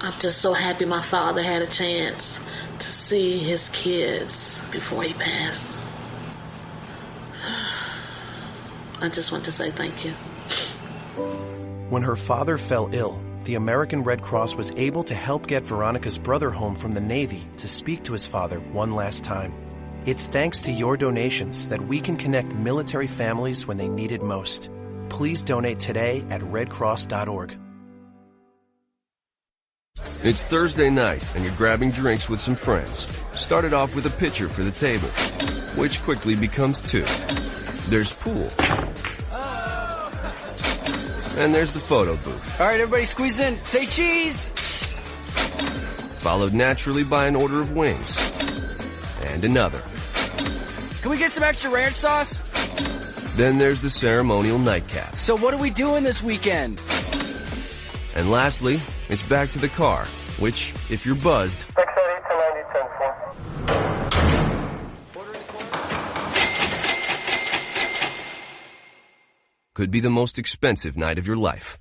Speaker 18: I'm just so happy my father had a chance to see his kids before he passed. I just want to say thank you.
Speaker 19: When her father fell ill, the American Red Cross was able to help get Veronica's brother home from the Navy to speak to his father one last time. It's thanks to your donations that we can connect military families when they need it most. Please donate today at redcross.org.
Speaker 3: It's Thursday night, and you're grabbing drinks with some friends. Started off with a pitcher for the table, which quickly becomes 2. There's pool. And there's the photo booth.
Speaker 20: All right, everybody squeeze in. Say cheese!
Speaker 3: Followed naturally by an order of wings. And another.
Speaker 20: Can we get some extra ranch sauce?
Speaker 3: Then there's the ceremonial nightcap.
Speaker 20: So what are we doing this weekend?
Speaker 3: And lastly, it's back to the car, which, if you're buzzed, could be the most expensive night of your life.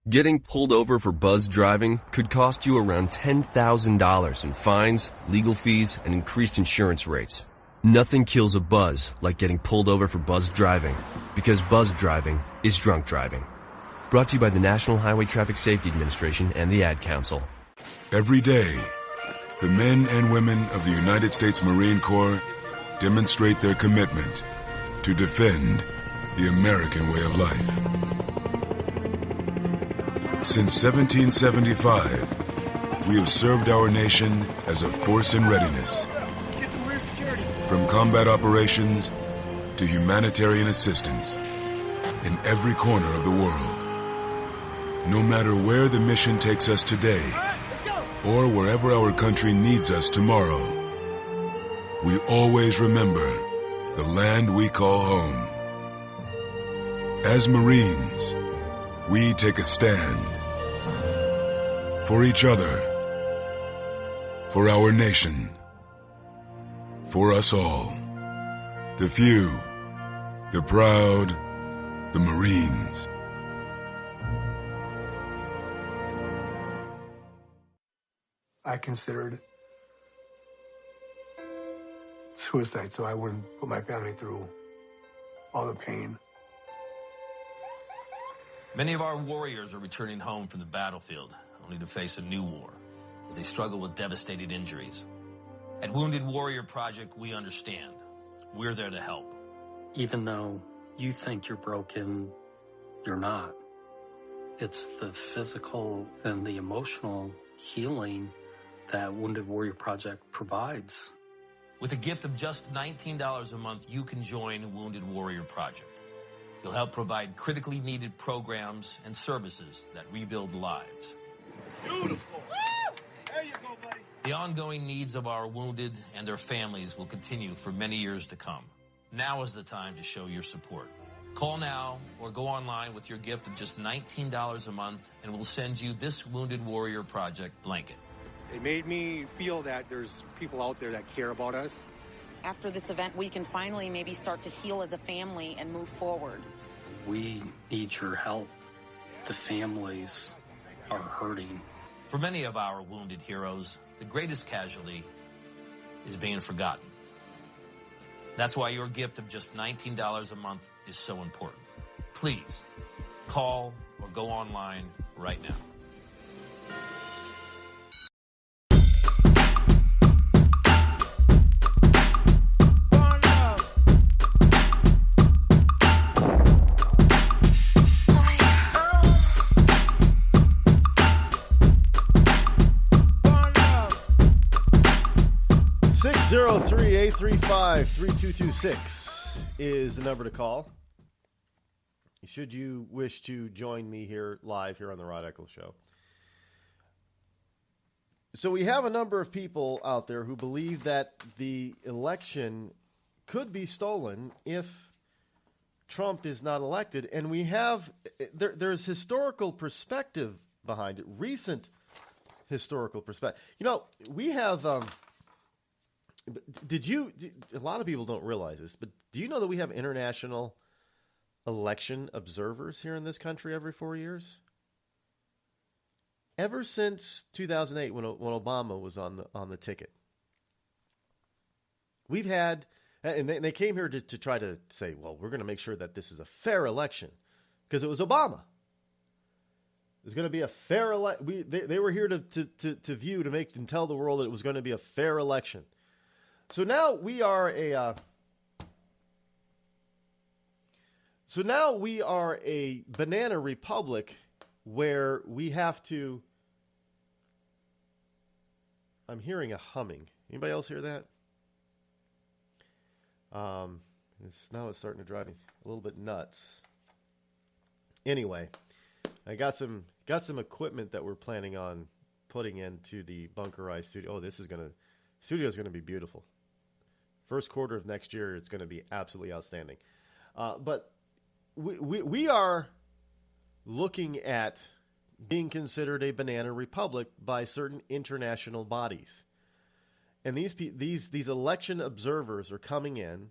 Speaker 3: Getting pulled over for buzzed driving could cost you around $10,000 in fines, legal fees, and increased insurance rates. Nothing kills a buzz like getting pulled over for buzzed driving, because buzzed driving is drunk driving. Brought to you by the National Highway Traffic Safety Administration and the Ad Council.
Speaker 5: Every day, the men and women of the United States Marine Corps demonstrate their commitment to defend the American way of life. Since 1775, we have served our nation as a force in readiness. From combat operations to humanitarian assistance in every corner of the world. No matter where the mission takes us today, or wherever our country needs us tomorrow, we always remember the land we call home. As Marines, we take a stand for each other, for our nation, for us all, the few, the proud, the Marines.
Speaker 24: I considered suicide so I wouldn't put my family through all the pain.
Speaker 21: Many of our warriors are returning home from the battlefield, only only to face a new war as they struggle with devastating injuries. At Wounded Warrior Project, we understand. We're there to help.
Speaker 1: Even though you think you're broken, you're not. It's the physical and the emotional healing that Wounded Warrior Project provides.
Speaker 21: With a gift of just $19 a month, you can join Wounded Warrior Project. You'll help provide critically needed programs and services that rebuild lives.
Speaker 2: Beautiful. There you go, buddy.
Speaker 21: The ongoing needs of our wounded and their families will continue for many years to come. Now is the time to show your support. Call now or go online with your gift of just $19 a month, and we'll send you this Wounded Warrior Project blanket.
Speaker 7: It made me feel that there's people out there that care about us.
Speaker 22: After this event, we can finally maybe start to heal as a family and move forward.
Speaker 1: We need your help. The families are hurting.
Speaker 21: For many of our wounded heroes, the greatest casualty is being forgotten. That's why your gift of just $19 a month is so important. Please, call or go online right now.
Speaker 12: 603-835-3226 is the number to call. Should you wish to join me here live here on the Rod Eccles Show. So we have a number of people out there who believe that the election could be stolen if Trump is not elected. And we have, there's historical perspective behind it, recent historical perspective. You know, we have, a lot of people don't realize this, but do you know that we have international election observers here in this country every 4 years? Ever since 2008, when Obama was on the ticket, we've had, and they came here to try to say, well, we're going to make sure that this is a fair election, because it was Obama. There's going to be a fair election. They were here to view, to make and tell the world that it was going to be a fair election. So now we are a banana republic where we have to. I'm hearing a humming. Anybody else hear that? Now it's starting to drive me a little bit nuts. Anyway, I got some equipment that we're planning on putting into the bunkerized studio. Oh, studio is gonna be beautiful. First quarter of next year, it's gonna be absolutely outstanding. But we are looking at being considered a banana republic by certain international bodies. And these election observers are coming in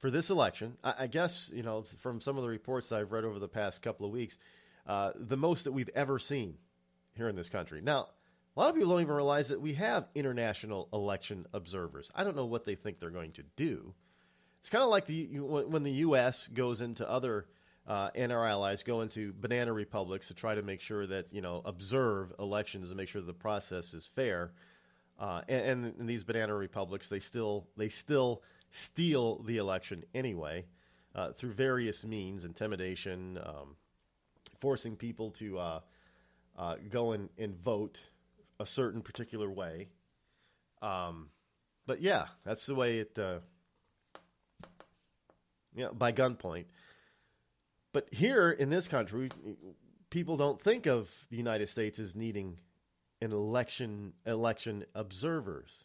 Speaker 12: for this election. I guess, from some of the reports that I've read over the past couple of weeks, the most that we've ever seen here in this country. Now, a lot of people don't even realize that we have international election observers. I don't know what they think they're going to do. It's kind of like when the U.S. goes into other and our allies go into banana republics to try to make sure that, observe elections and make sure the process is fair. And in these banana republics, they still steal the election anyway through various means, intimidation, forcing people to go and vote a certain particular way. But yeah, that's the way it, by gunpoint. But here in this country, people don't think of the United States as needing an election observers.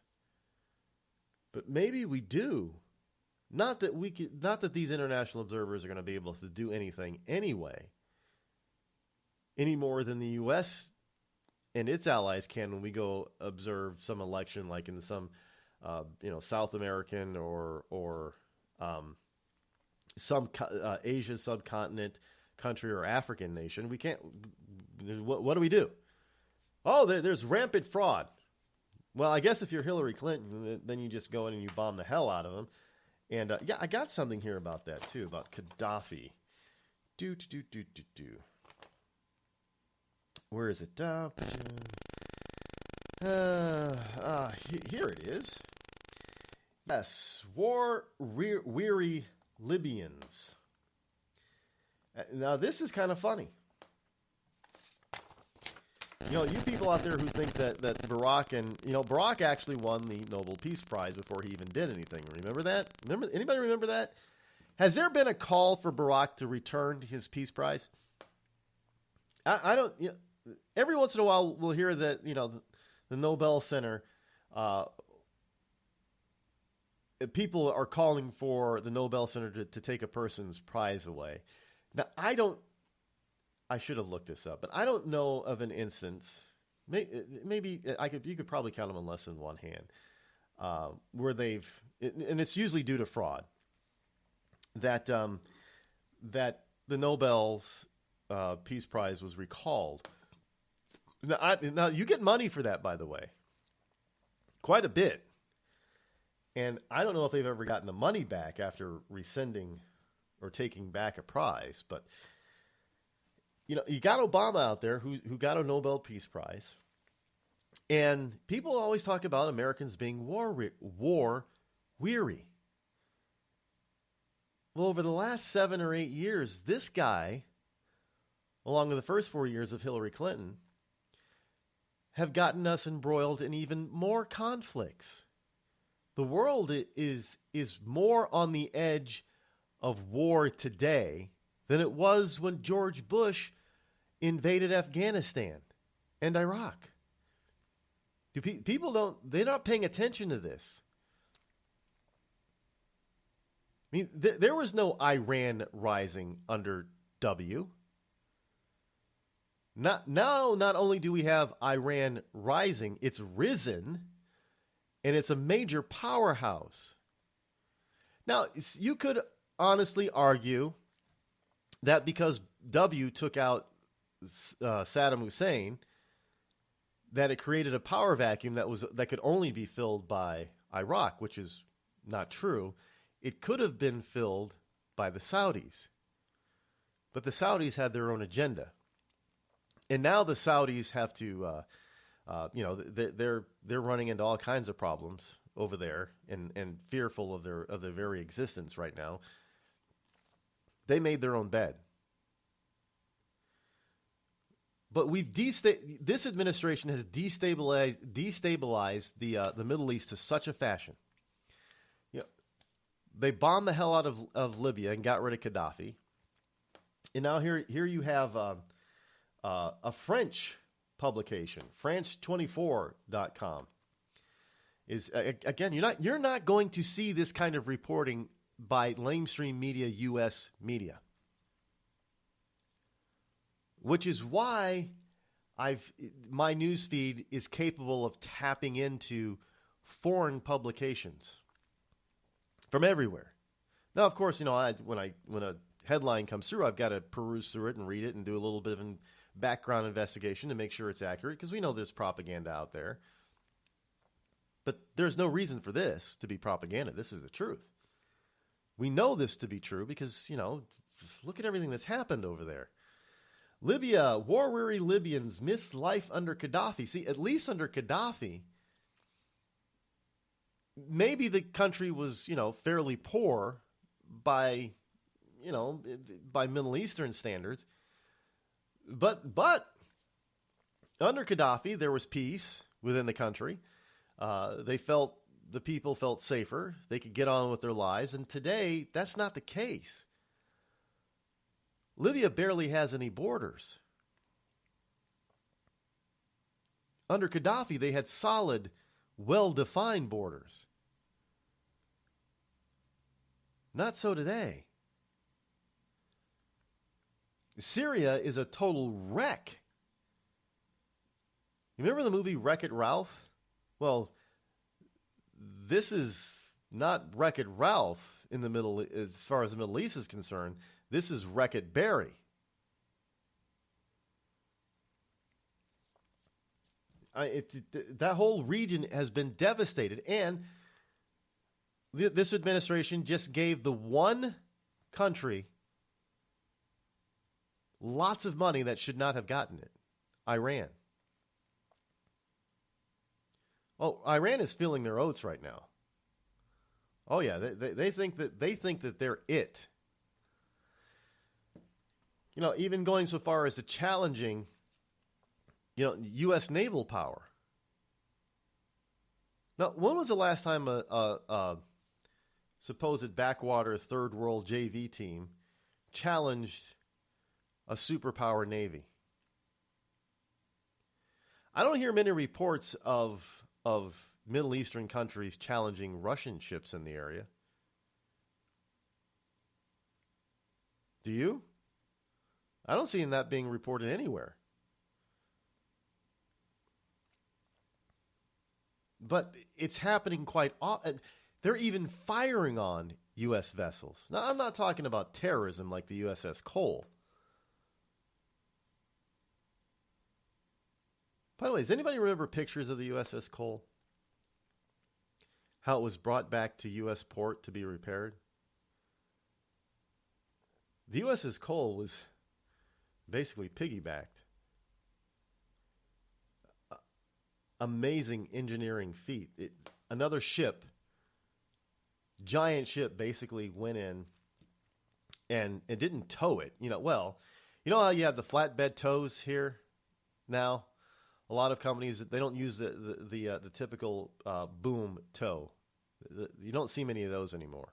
Speaker 12: But maybe we do. Not that these international observers are going to be able to do anything anyway, any more than the U.S. and its allies can when we go observe some election, like in some, South American or some Asia subcontinent country or African nation. We can't. What do we do? Oh, there's rampant fraud. Well, I guess if you're Hillary Clinton, then you just go in and you bomb the hell out of them. And I got something here about that too, about Gaddafi. Where is it? Here it is. Yes, war-weary Libyans. Now, this is kind of funny. You know, you people out there who think that Barack Barack actually won the Nobel Peace Prize before he even did anything. Remember that? Anybody remember that? Has there been a call for Barack to return his Peace Prize? I don't. You know, every once in a while, we'll hear that the Nobel Center. People are calling for the Nobel Center to take a person's prize away. Now, I should have looked this up, but I don't know of an instance. Maybe you could probably count them on less than one hand, where and it's usually due to fraud. That the Nobel's Peace Prize was recalled. Now you get money for that, by the way, quite a bit. And I don't know if they've ever gotten the money back after rescinding or taking back a prize, but you got Obama out there who got a Nobel Peace Prize, and people always talk about Americans being war weary. Well, over the last 7 or 8 years, this guy, along with the first 4 years of Hillary Clinton, have gotten us embroiled in even more conflicts. The world is more on the edge of war today than it was when George Bush invaded Afghanistan and Iraq. They're not paying attention to this. I mean, there was no Iran rising under W. Not only do we have Iran rising, it's risen, and it's a major powerhouse. Now, you could honestly argue that because W took out Saddam Hussein, that it created a power vacuum that could only be filled by Iraq, which is not true. It could have been filled by the Saudis, but the Saudis had their own agenda, and now the Saudis have to, they're running into all kinds of problems over there, and fearful of their very existence right now. They made their own bed. But this administration has destabilized the Middle East to such a fashion. They bombed the hell out of Libya and got rid of Gaddafi. And now here you have a French publication, France24.com. Again, you're not going to see this kind of reporting by lamestream media, U.S. media. Which is why my news feed is capable of tapping into foreign publications from everywhere. Now, of course, when a headline comes through, I've got to peruse through it and read it and do a little bit of a background investigation to make sure it's accurate, because we know there's propaganda out there. But there's no reason for this to be propaganda. This is the truth. We know this to be true because, look at everything that's happened over there. Libya, war-weary Libyans miss life under Gaddafi. See, at least under Gaddafi, maybe the country was, fairly poor by Middle Eastern standards. But under Gaddafi, there was peace within the country. The people felt safer. They could get on with their lives. And today, that's not the case. Libya barely has any borders. Under Gaddafi, they had solid, well-defined borders. Not so today. Syria is a total wreck. You remember the movie Wreck-It Ralph? Well, this is not Wreck-It Ralph as far as the Middle East is concerned. This is Wreck-It Barry. That whole region has been devastated, and this administration just gave the one country lots of money that should not have gotten it. Iran. Oh, Iran is feeling their oats right now. Oh yeah, they think that they're it. You know, even going so far as to challenging, you know, U.S. naval power. Now, when was the last time a supposed backwater third world JV team challenged a superpower navy? I don't hear many reports of Middle Eastern countries challenging Russian ships in the area. Do you? I don't see that being reported anywhere. But it's happening quite often. They're even firing on U.S. vessels. Now, I'm not talking about terrorism like the USS Cole. By the way, does anybody remember pictures of the USS Cole? How it was brought back to U.S. port to be repaired? The USS Cole was basically piggybacked. Amazing engineering feat. Another ship, giant ship, basically went in and it didn't tow it. You know how you have the flatbed tows here now? A lot of companies, they don't use the typical boom tow. You don't see many of those anymore.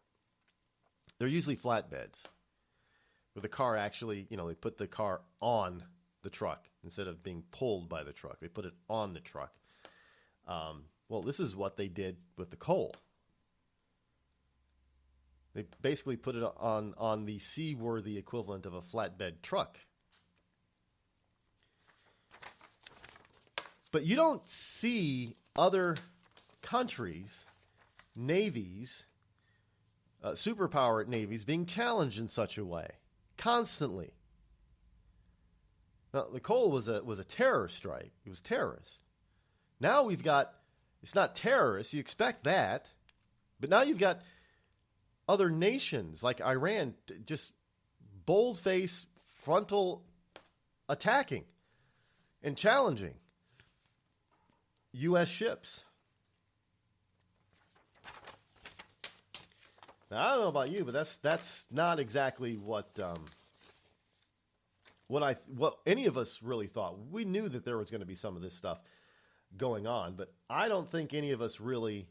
Speaker 12: They're usually flatbeds, where the car actually, they put the car on the truck instead of being pulled by the truck. They put it on the truck. Well, this is what they did with the Cole. They basically put it on the seaworthy equivalent of a flatbed truck. But you don't see other countries, navies, superpower navies being challenged in such a way constantly. Now, the Cole was a terror strike. It was terrorist. Now we've got, it's not terrorists, you expect that, but now you've got other nations like Iran just bold-faced frontal attacking and challenging U.S. ships. Now, I don't know about you, but that's not exactly what any of us really thought. We knew that there was going to be some of this stuff going on, but I don't think any of us really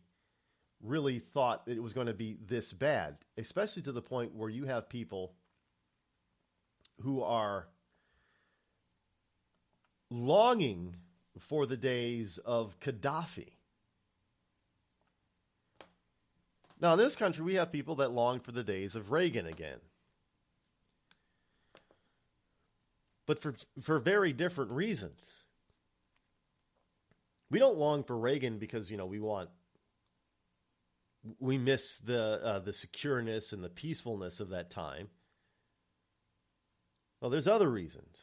Speaker 12: thought it was going to be this bad, especially to the point where you have people who are longing for the days of Gaddafi. Now, in this country, we have people that long for the days of Reagan again. But for very different reasons. We don't long for Reagan because, we miss the secureness and the peacefulness of that time. Well, there's other reasons,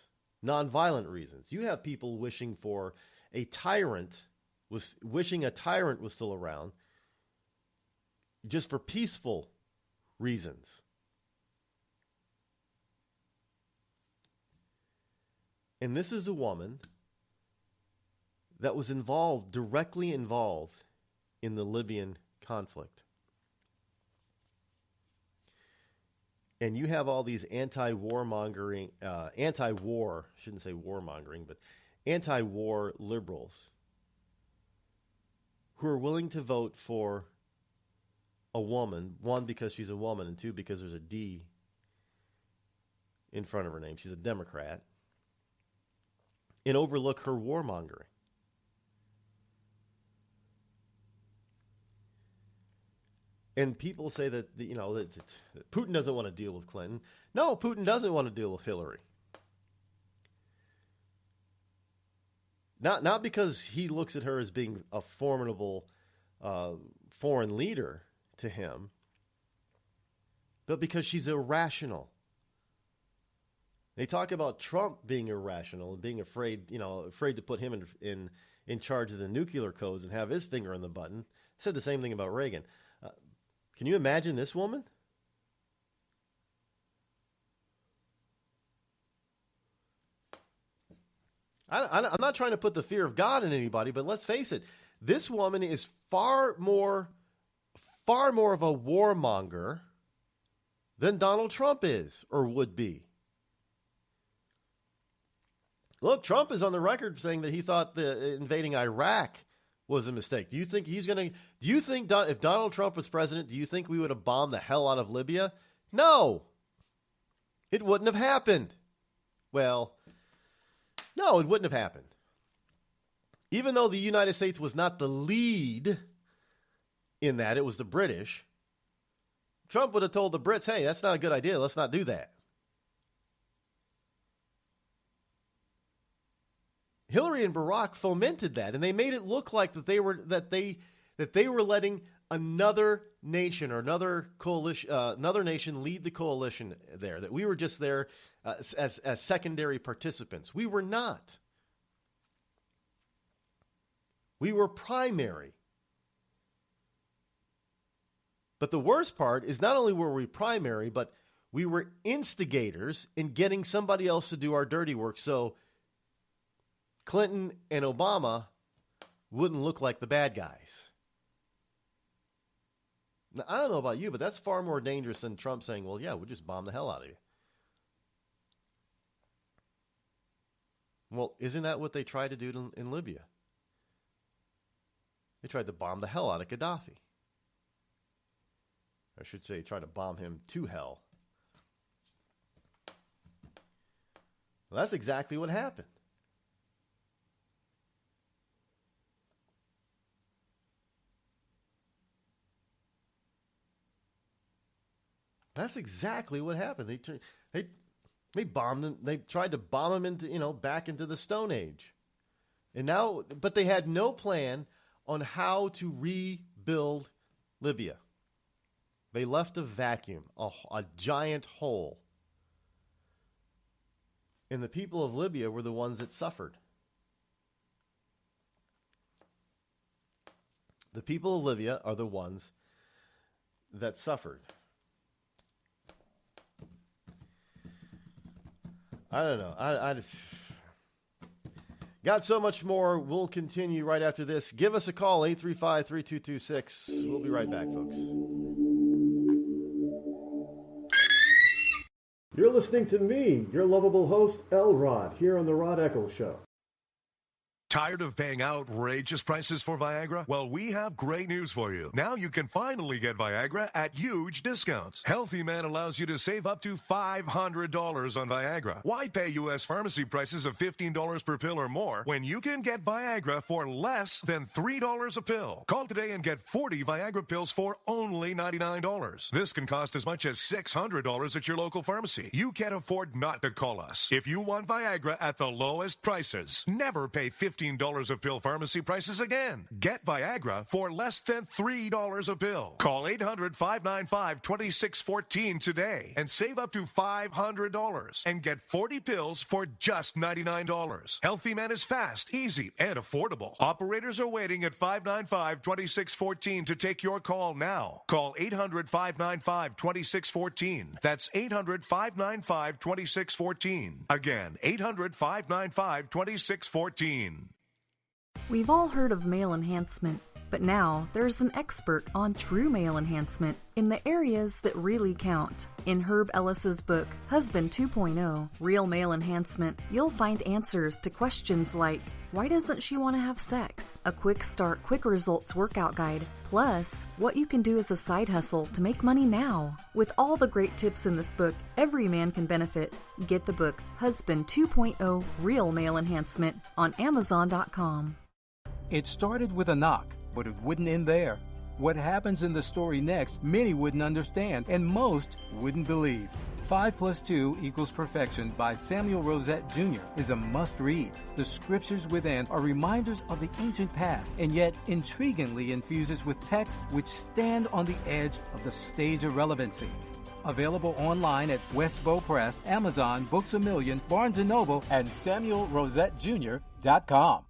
Speaker 12: nonviolent reasons. You have people wishing a tyrant was still around just for peaceful reasons. And this is a woman that was directly involved in the Libyan conflict. And you have all these anti-war liberals who are willing to vote for a woman, one, because she's a woman, and two, because there's a D in front of her name. She's a Democrat. And overlook her warmongering. And people say that Putin doesn't want to deal with Clinton. No, Putin doesn't want to deal with Hillary. Not because he looks at her as being a formidable foreign leader to him, but because she's irrational. They talk about Trump being irrational and being afraid to put him in charge of the nuclear codes and have his finger on the button. Said the same thing about Reagan. Can you imagine this woman? I'm not trying to put the fear of God in anybody, but let's face it. This woman is far more of a warmonger than Donald Trump is or would be. Look, Trump is on the record saying that he thought the invading Iraq was a mistake. Do you think if Donald Trump was president, do you think we would have bombed the hell out of Libya? No. It wouldn't have happened. Well, no, it wouldn't have happened. Even though the United States was not the lead in that, it was the British, Trump would have told the Brits, hey, that's not a good idea. Let's not do that. Hillary and Barack fomented that, and they made it look like that they were letting another nation or another coalition, another nation lead the coalition there. That we were just there as secondary participants. We were not. We were primary. But the worst part is not only were we primary, but we were instigators in getting somebody else to do our dirty work. So Clinton and Obama wouldn't look like the bad guys. Now, I don't know about you, but that's far more dangerous than Trump saying, well, yeah, we'll just bomb the hell out of you. Well, isn't that what they tried to do in Libya? They tried to bomb the hell out of Gaddafi. I should say, try to bomb him to hell. Well, that's exactly what happened. That's exactly what happened. They bombed him. They tried to bomb him into back into the Stone Age, and now, but they had no plan on how to rebuild Libya. They left a vacuum, a giant hole, and the people of Libya were the ones that suffered. The people of Libya are the ones that suffered. I don't know. I got so much more. We'll continue right after this. Give us a call, 835-3226. We'll be right back, folks.
Speaker 6: You're listening to me, your lovable host, Rod, here on the Rod Eccles Show.
Speaker 14: Tired of paying outrageous prices for Viagra? Well, we have great news for you. Now you can finally get Viagra at huge discounts. Healthy Man allows you to save up to $500 on Viagra. Why pay U.S. pharmacy prices of $15 per pill or more when you can get Viagra for less than $3 a pill? Call today and get 40 Viagra pills for only $99. This can cost as much as $600 at your local pharmacy. You can't afford not to call us. If you want Viagra at the lowest prices, never pay $15 a pill pharmacy prices again. Get Viagra for less than $3 a pill. Call 800-595-2614 today and save up to $500 and get 40 pills for just $99. Healthy Man is fast, easy, and affordable. Operators are waiting at 595-2614 to take your call now. Call 800-595-2614. That's 800-595-2614. Again, 800-595-2614.
Speaker 15: We've all heard of male enhancement, but now there's an expert on true male enhancement in the areas that really count. In Herb Ellis's book, Husband 2.0, Real Male Enhancement, you'll find answers to questions like, why doesn't she want to have sex? A quick start, quick results workout guide, plus what you can do as a side hustle to make money now. With all the great tips in this book, every man can benefit. Get the book, Husband 2.0, Real Male Enhancement, on Amazon.com.
Speaker 16: It started with a knock, but it wouldn't end there. What happens in the story next, many wouldn't understand, and most wouldn't believe. 5 + 2 = Perfection by Samuel Rosette Jr. is a must-read. The scriptures within are reminders of the ancient past, and yet intriguingly infuses with texts which stand on the edge of the stage of relevancy. Available online at Westbow Press, Amazon, Books A Million, Barnes & Noble, and SamuelRosetteJr.com.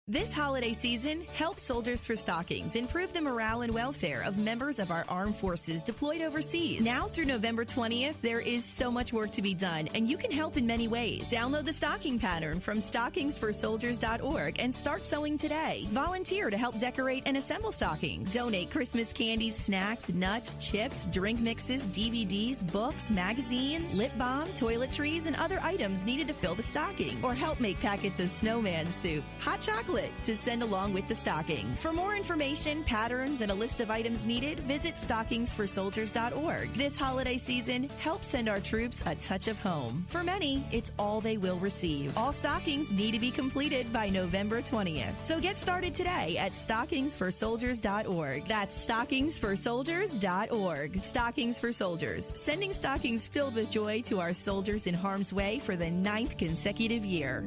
Speaker 17: This holiday season, help Soldiers for Stockings improve the morale and welfare of members of our armed forces deployed overseas. Now through November 20th, there is so much work to be done, and you can help in many ways. Download the stocking pattern from stockingsforsoldiers.org and start sewing today. Volunteer to help decorate and assemble stockings. Donate Christmas candies, snacks, nuts, chips, drink mixes, DVDs, books, magazines, lip balm, toiletries, and other items needed to fill the stockings. Or help make packets of snowman soup, hot chocolate, to send along with the stockings. For more information, patterns, and a list of items needed, visit stockingsforsoldiers.org. This holiday season, help send our troops a touch of home. For many, it's all they will receive. All stockings need to be completed by November 20th. So get started today at stockingsforsoldiers.org. That's stockingsforsoldiers.org. Stockings for Soldiers, sending stockings filled with joy to our soldiers in harm's way for the 9th consecutive year.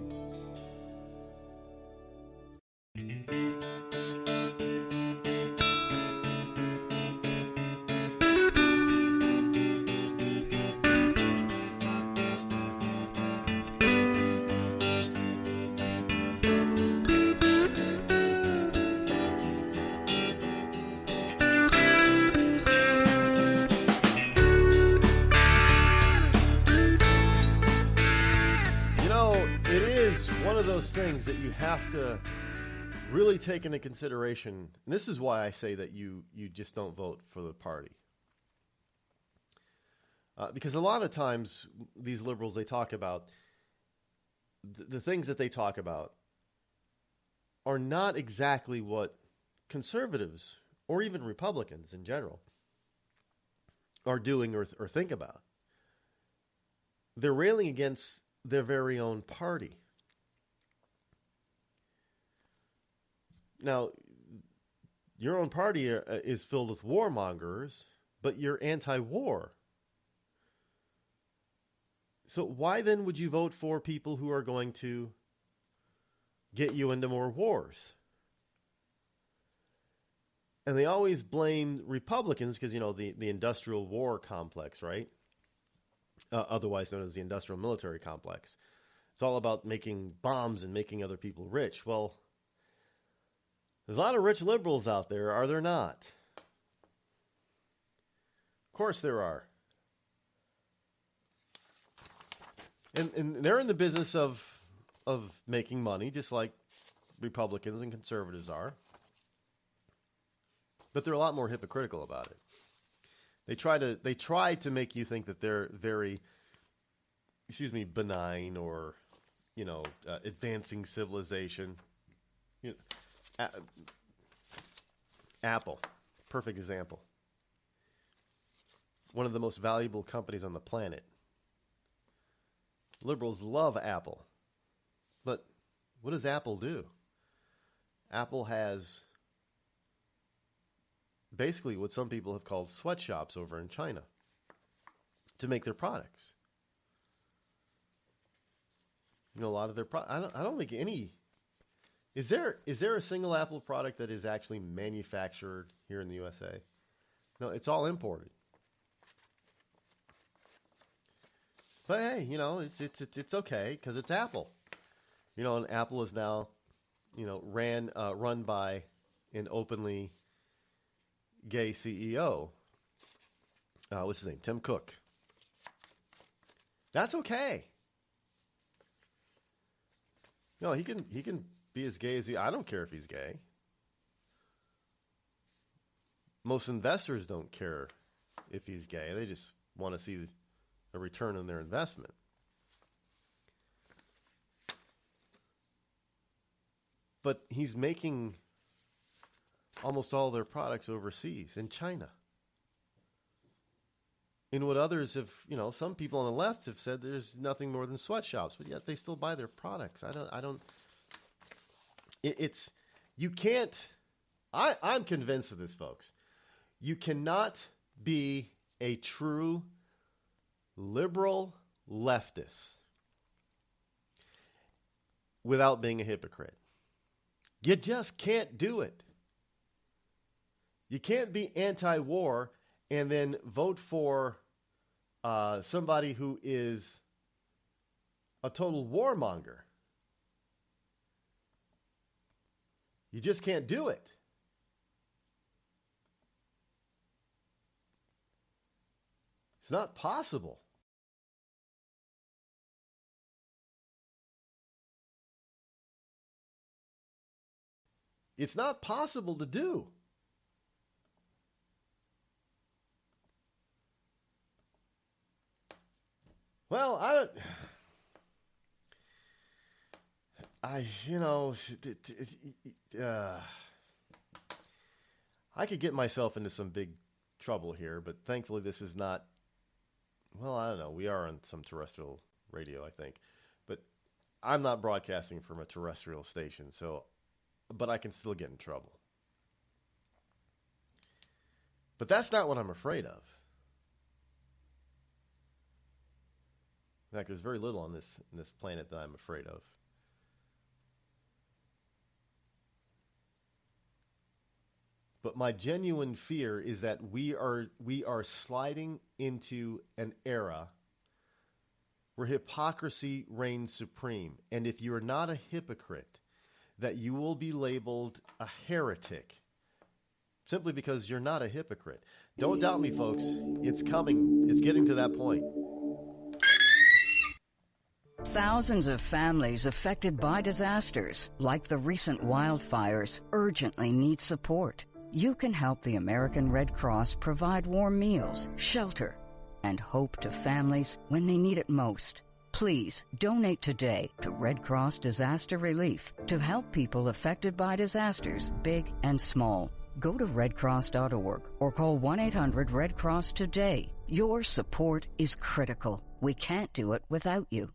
Speaker 12: Things that you have to really take into consideration. And this is why I say that you just don't vote for the party. Because a lot of times these liberals, they talk about the things that they talk about are not exactly what conservatives or even Republicans in general are doing or think about. They're railing against their very own party. Now, your own party is filled with warmongers, but you're anti-war. So why then would you vote for people who are going to get you into more wars? And they always blame Republicans because, you know, the industrial war complex, right? Otherwise known as the industrial military complex. It's all about making bombs and making other people rich. Well, there's a lot of rich liberals out there, are there not? Of course there are. And they're in the business of making money, just like Republicans and conservatives are. But they're a lot more hypocritical about it. They try to make you think that they're very, benign or, advancing civilization. Apple, perfect example. One of the most valuable companies on the planet. Liberals love Apple. But what does Apple do? Apple has basically what some people have called sweatshops over in China to make their products. A lot of their I don't think any. Is there a single Apple product that is actually manufactured here in the USA? No, it's all imported. But hey, it's okay because it's Apple. And Apple is now, run by an openly gay CEO. What's his name? Tim Cook. That's okay. No, he can be as gay as I don't care if he's gay. Most investors don't care if he's gay. They just want to see a return on their investment. But he's making almost all their products overseas in China. In what others have, some people on the left have said there's nothing more than sweatshops, but yet they still buy their products. You can't, I'm convinced of this, folks. You cannot be a true liberal leftist without being a hypocrite. You just can't do it. You can't be anti-war and then vote for somebody who is a total warmonger. You just can't do it. It's not possible. It's not possible to do. Well, I could get myself into some big trouble here, but thankfully this is not, well, I don't know. We are on some terrestrial radio, I think. But I'm not broadcasting from a terrestrial station, but I can still get in trouble. But that's not what I'm afraid of. In fact, there's very little on this planet that I'm afraid of. But my genuine fear is that we are sliding into an era where hypocrisy reigns supreme. And if you're not a hypocrite, that you will be labeled a heretic simply because you're not a hypocrite. Don't doubt me, folks. It's coming. It's getting to that point.
Speaker 8: Thousands of families affected by disasters, like the recent wildfires, urgently need support. You can help the American Red Cross provide warm meals, shelter, and hope to families when they need it most. Please donate today to Red Cross Disaster Relief to help people affected by disasters, big and small. Go to redcross.org or call 1-800-RED-CROSS today. Your support is critical. We can't do it without you.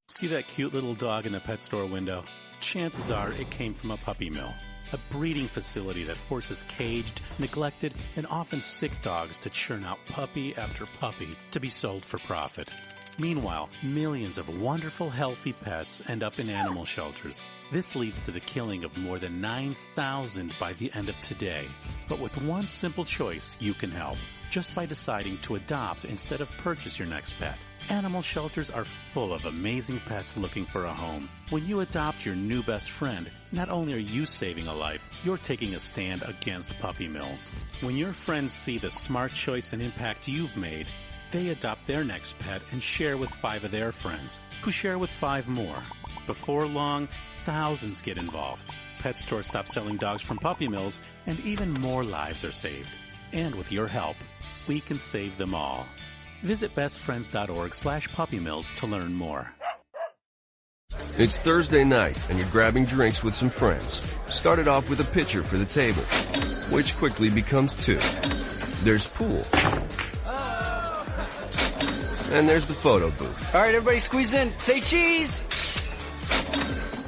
Speaker 9: See that cute little dog in the pet store window? Chances are it came from a puppy mill, a breeding facility that forces caged, neglected, and often sick dogs to churn out puppy after puppy to be sold for profit. Meanwhile, millions of wonderful, healthy pets end up in animal shelters. This leads to the killing of more than 9,000 by the end of today. But with one simple choice, you can help, just by deciding to adopt instead of purchase your next pet. Animal shelters are full of amazing pets looking for a home. When you adopt your new best friend, not only are you saving a life, you're taking a stand against puppy mills. When your friends see the smart choice and impact you've made, they adopt their next pet and share with 5 of their friends, who share with 5 more. Before long, thousands get involved. Pet stores stop selling dogs from puppy mills, and even more lives are saved. And with your help, we can save them all. Visit bestfriends.org/puppymills to learn more.
Speaker 3: It's Thursday night, and you're grabbing drinks with some friends. Started off with a pitcher for the table, which quickly becomes 2. There's pool. And there's the photo booth.
Speaker 20: All right, everybody squeeze in. Say cheese!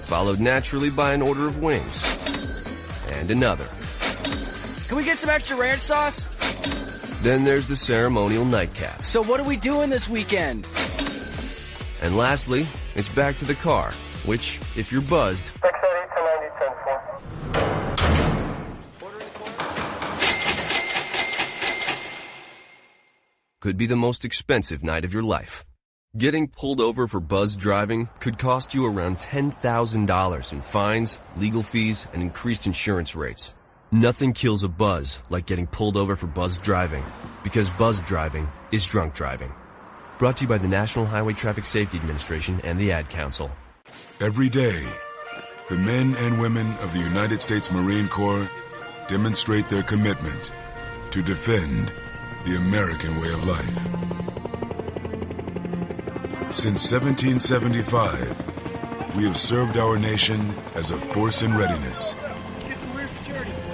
Speaker 3: Followed naturally by an order of wings. And another.
Speaker 20: Can we get some extra ranch sauce?
Speaker 3: Then there's the ceremonial nightcap.
Speaker 20: So what are we doing this weekend?
Speaker 3: And lastly, it's back to the car, which, if you're buzzed, could be the most expensive night of your life. Getting pulled over for buzzed driving could cost you around $10,000 in fines, legal fees, and increased insurance rates. Nothing kills a buzz like getting pulled over for buzzed driving, because buzzed driving is drunk driving. Brought to you by the National Highway Traffic Safety Administration and the Ad Council.
Speaker 5: Every day, the men and women of the United States Marine Corps demonstrate their commitment to defend the American way of life. Since 1775, we have served our nation as a force in readiness.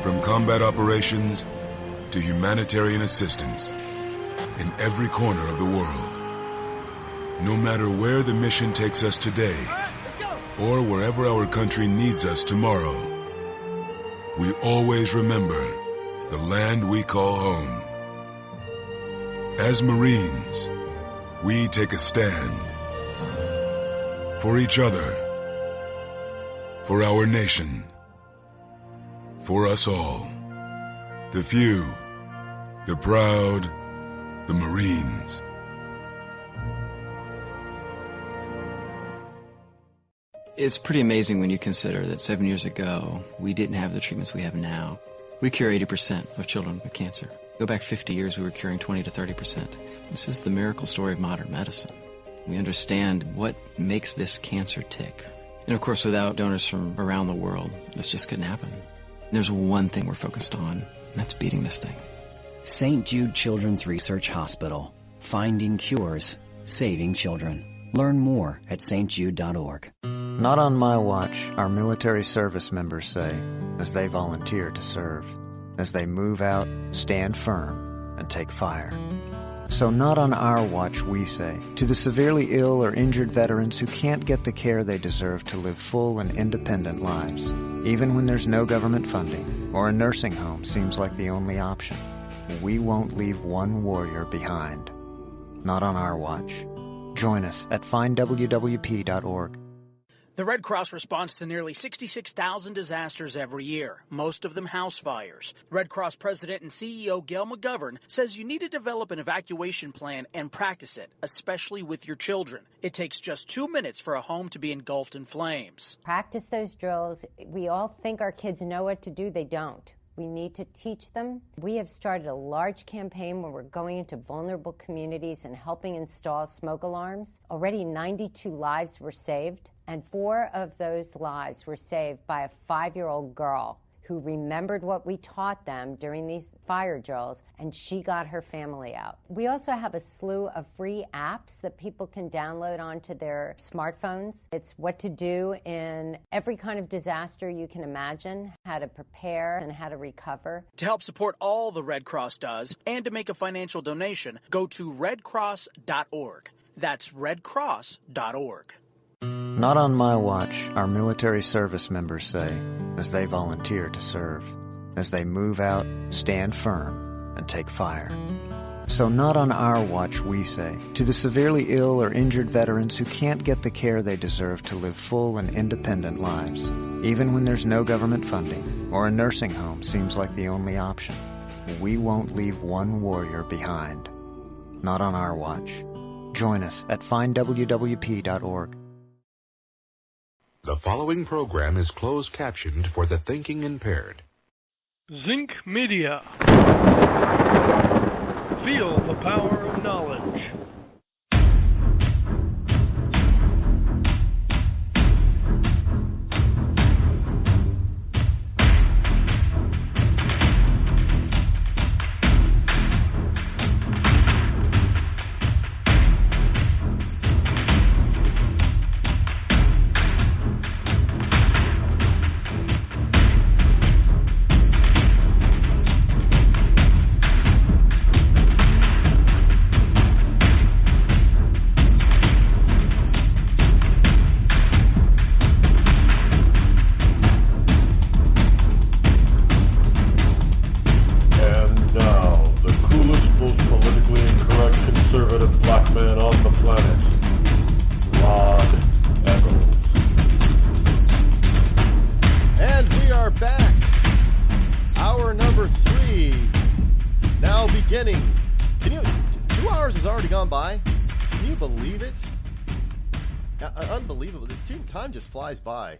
Speaker 5: From combat operations to humanitarian assistance in every corner of the world. No matter where the mission takes us today or wherever our country needs us tomorrow, we always remember the land we call home. As Marines, we take a stand for each other, for our nation, for us all. The few, the proud, the Marines.
Speaker 10: It's pretty amazing when you consider that 7 years ago, we didn't have the treatments we have now. We cure 80% of children with cancer. Go back 50 years, we were curing 20 to 30%. This is the miracle story of modern medicine. We understand what makes this cancer tick. And of course, without donors from around the world, this just couldn't happen. There's one thing we're focused on, and that's beating this thing.
Speaker 11: St. Jude Children's Research Hospital. Finding cures, saving children. Learn more at stjude.org.
Speaker 13: Not on my watch, our military service members say, as they volunteer to serve. As they move out, stand firm, and take fire. So not on our watch, we say, to the severely ill or injured veterans who can't get the care they deserve to live full and independent lives, even when there's no government funding or a nursing home seems like the only option. We won't leave one warrior behind. Not on our watch. Join us at findwwp.org.
Speaker 4: The Red Cross responds to nearly 66,000 disasters every year, most of them house fires. Red Cross President and CEO Gail McGovern says you need to develop an evacuation plan and practice it, especially with your children. It takes just 2 minutes for a home to be engulfed in flames.
Speaker 23: Practice those drills. We all think our kids know what to do. They don't. We need to teach them. We have started a large campaign where we're going into vulnerable communities and helping install smoke alarms. Already 92 lives were saved, and 4 of those lives were saved by a 5-year-old girl who remembered what we taught them during these fire drills, and she got her family out. We also have a slew of free apps that people can download onto their smartphones. It's what to do in every kind of disaster you can imagine, how to prepare and how to recover.
Speaker 4: To help support all the Red Cross does and to make a financial donation, go to redcross.org. That's redcross.org.
Speaker 13: Not on my watch, our military service members say, as they volunteer to serve. As they move out, stand firm, and take fire. So not on our watch, we say, to the severely ill or injured veterans who can't get the care they deserve to live full and independent lives, even when there's no government funding or a nursing home seems like the only option. We won't leave one warrior behind. Not on our watch. Join us at findwwp.org.
Speaker 25: The following program is closed captioned for the thinking impaired.
Speaker 2: Zinc Media. Feel the power of knowledge.
Speaker 12: Unbelievable. Time just flies by.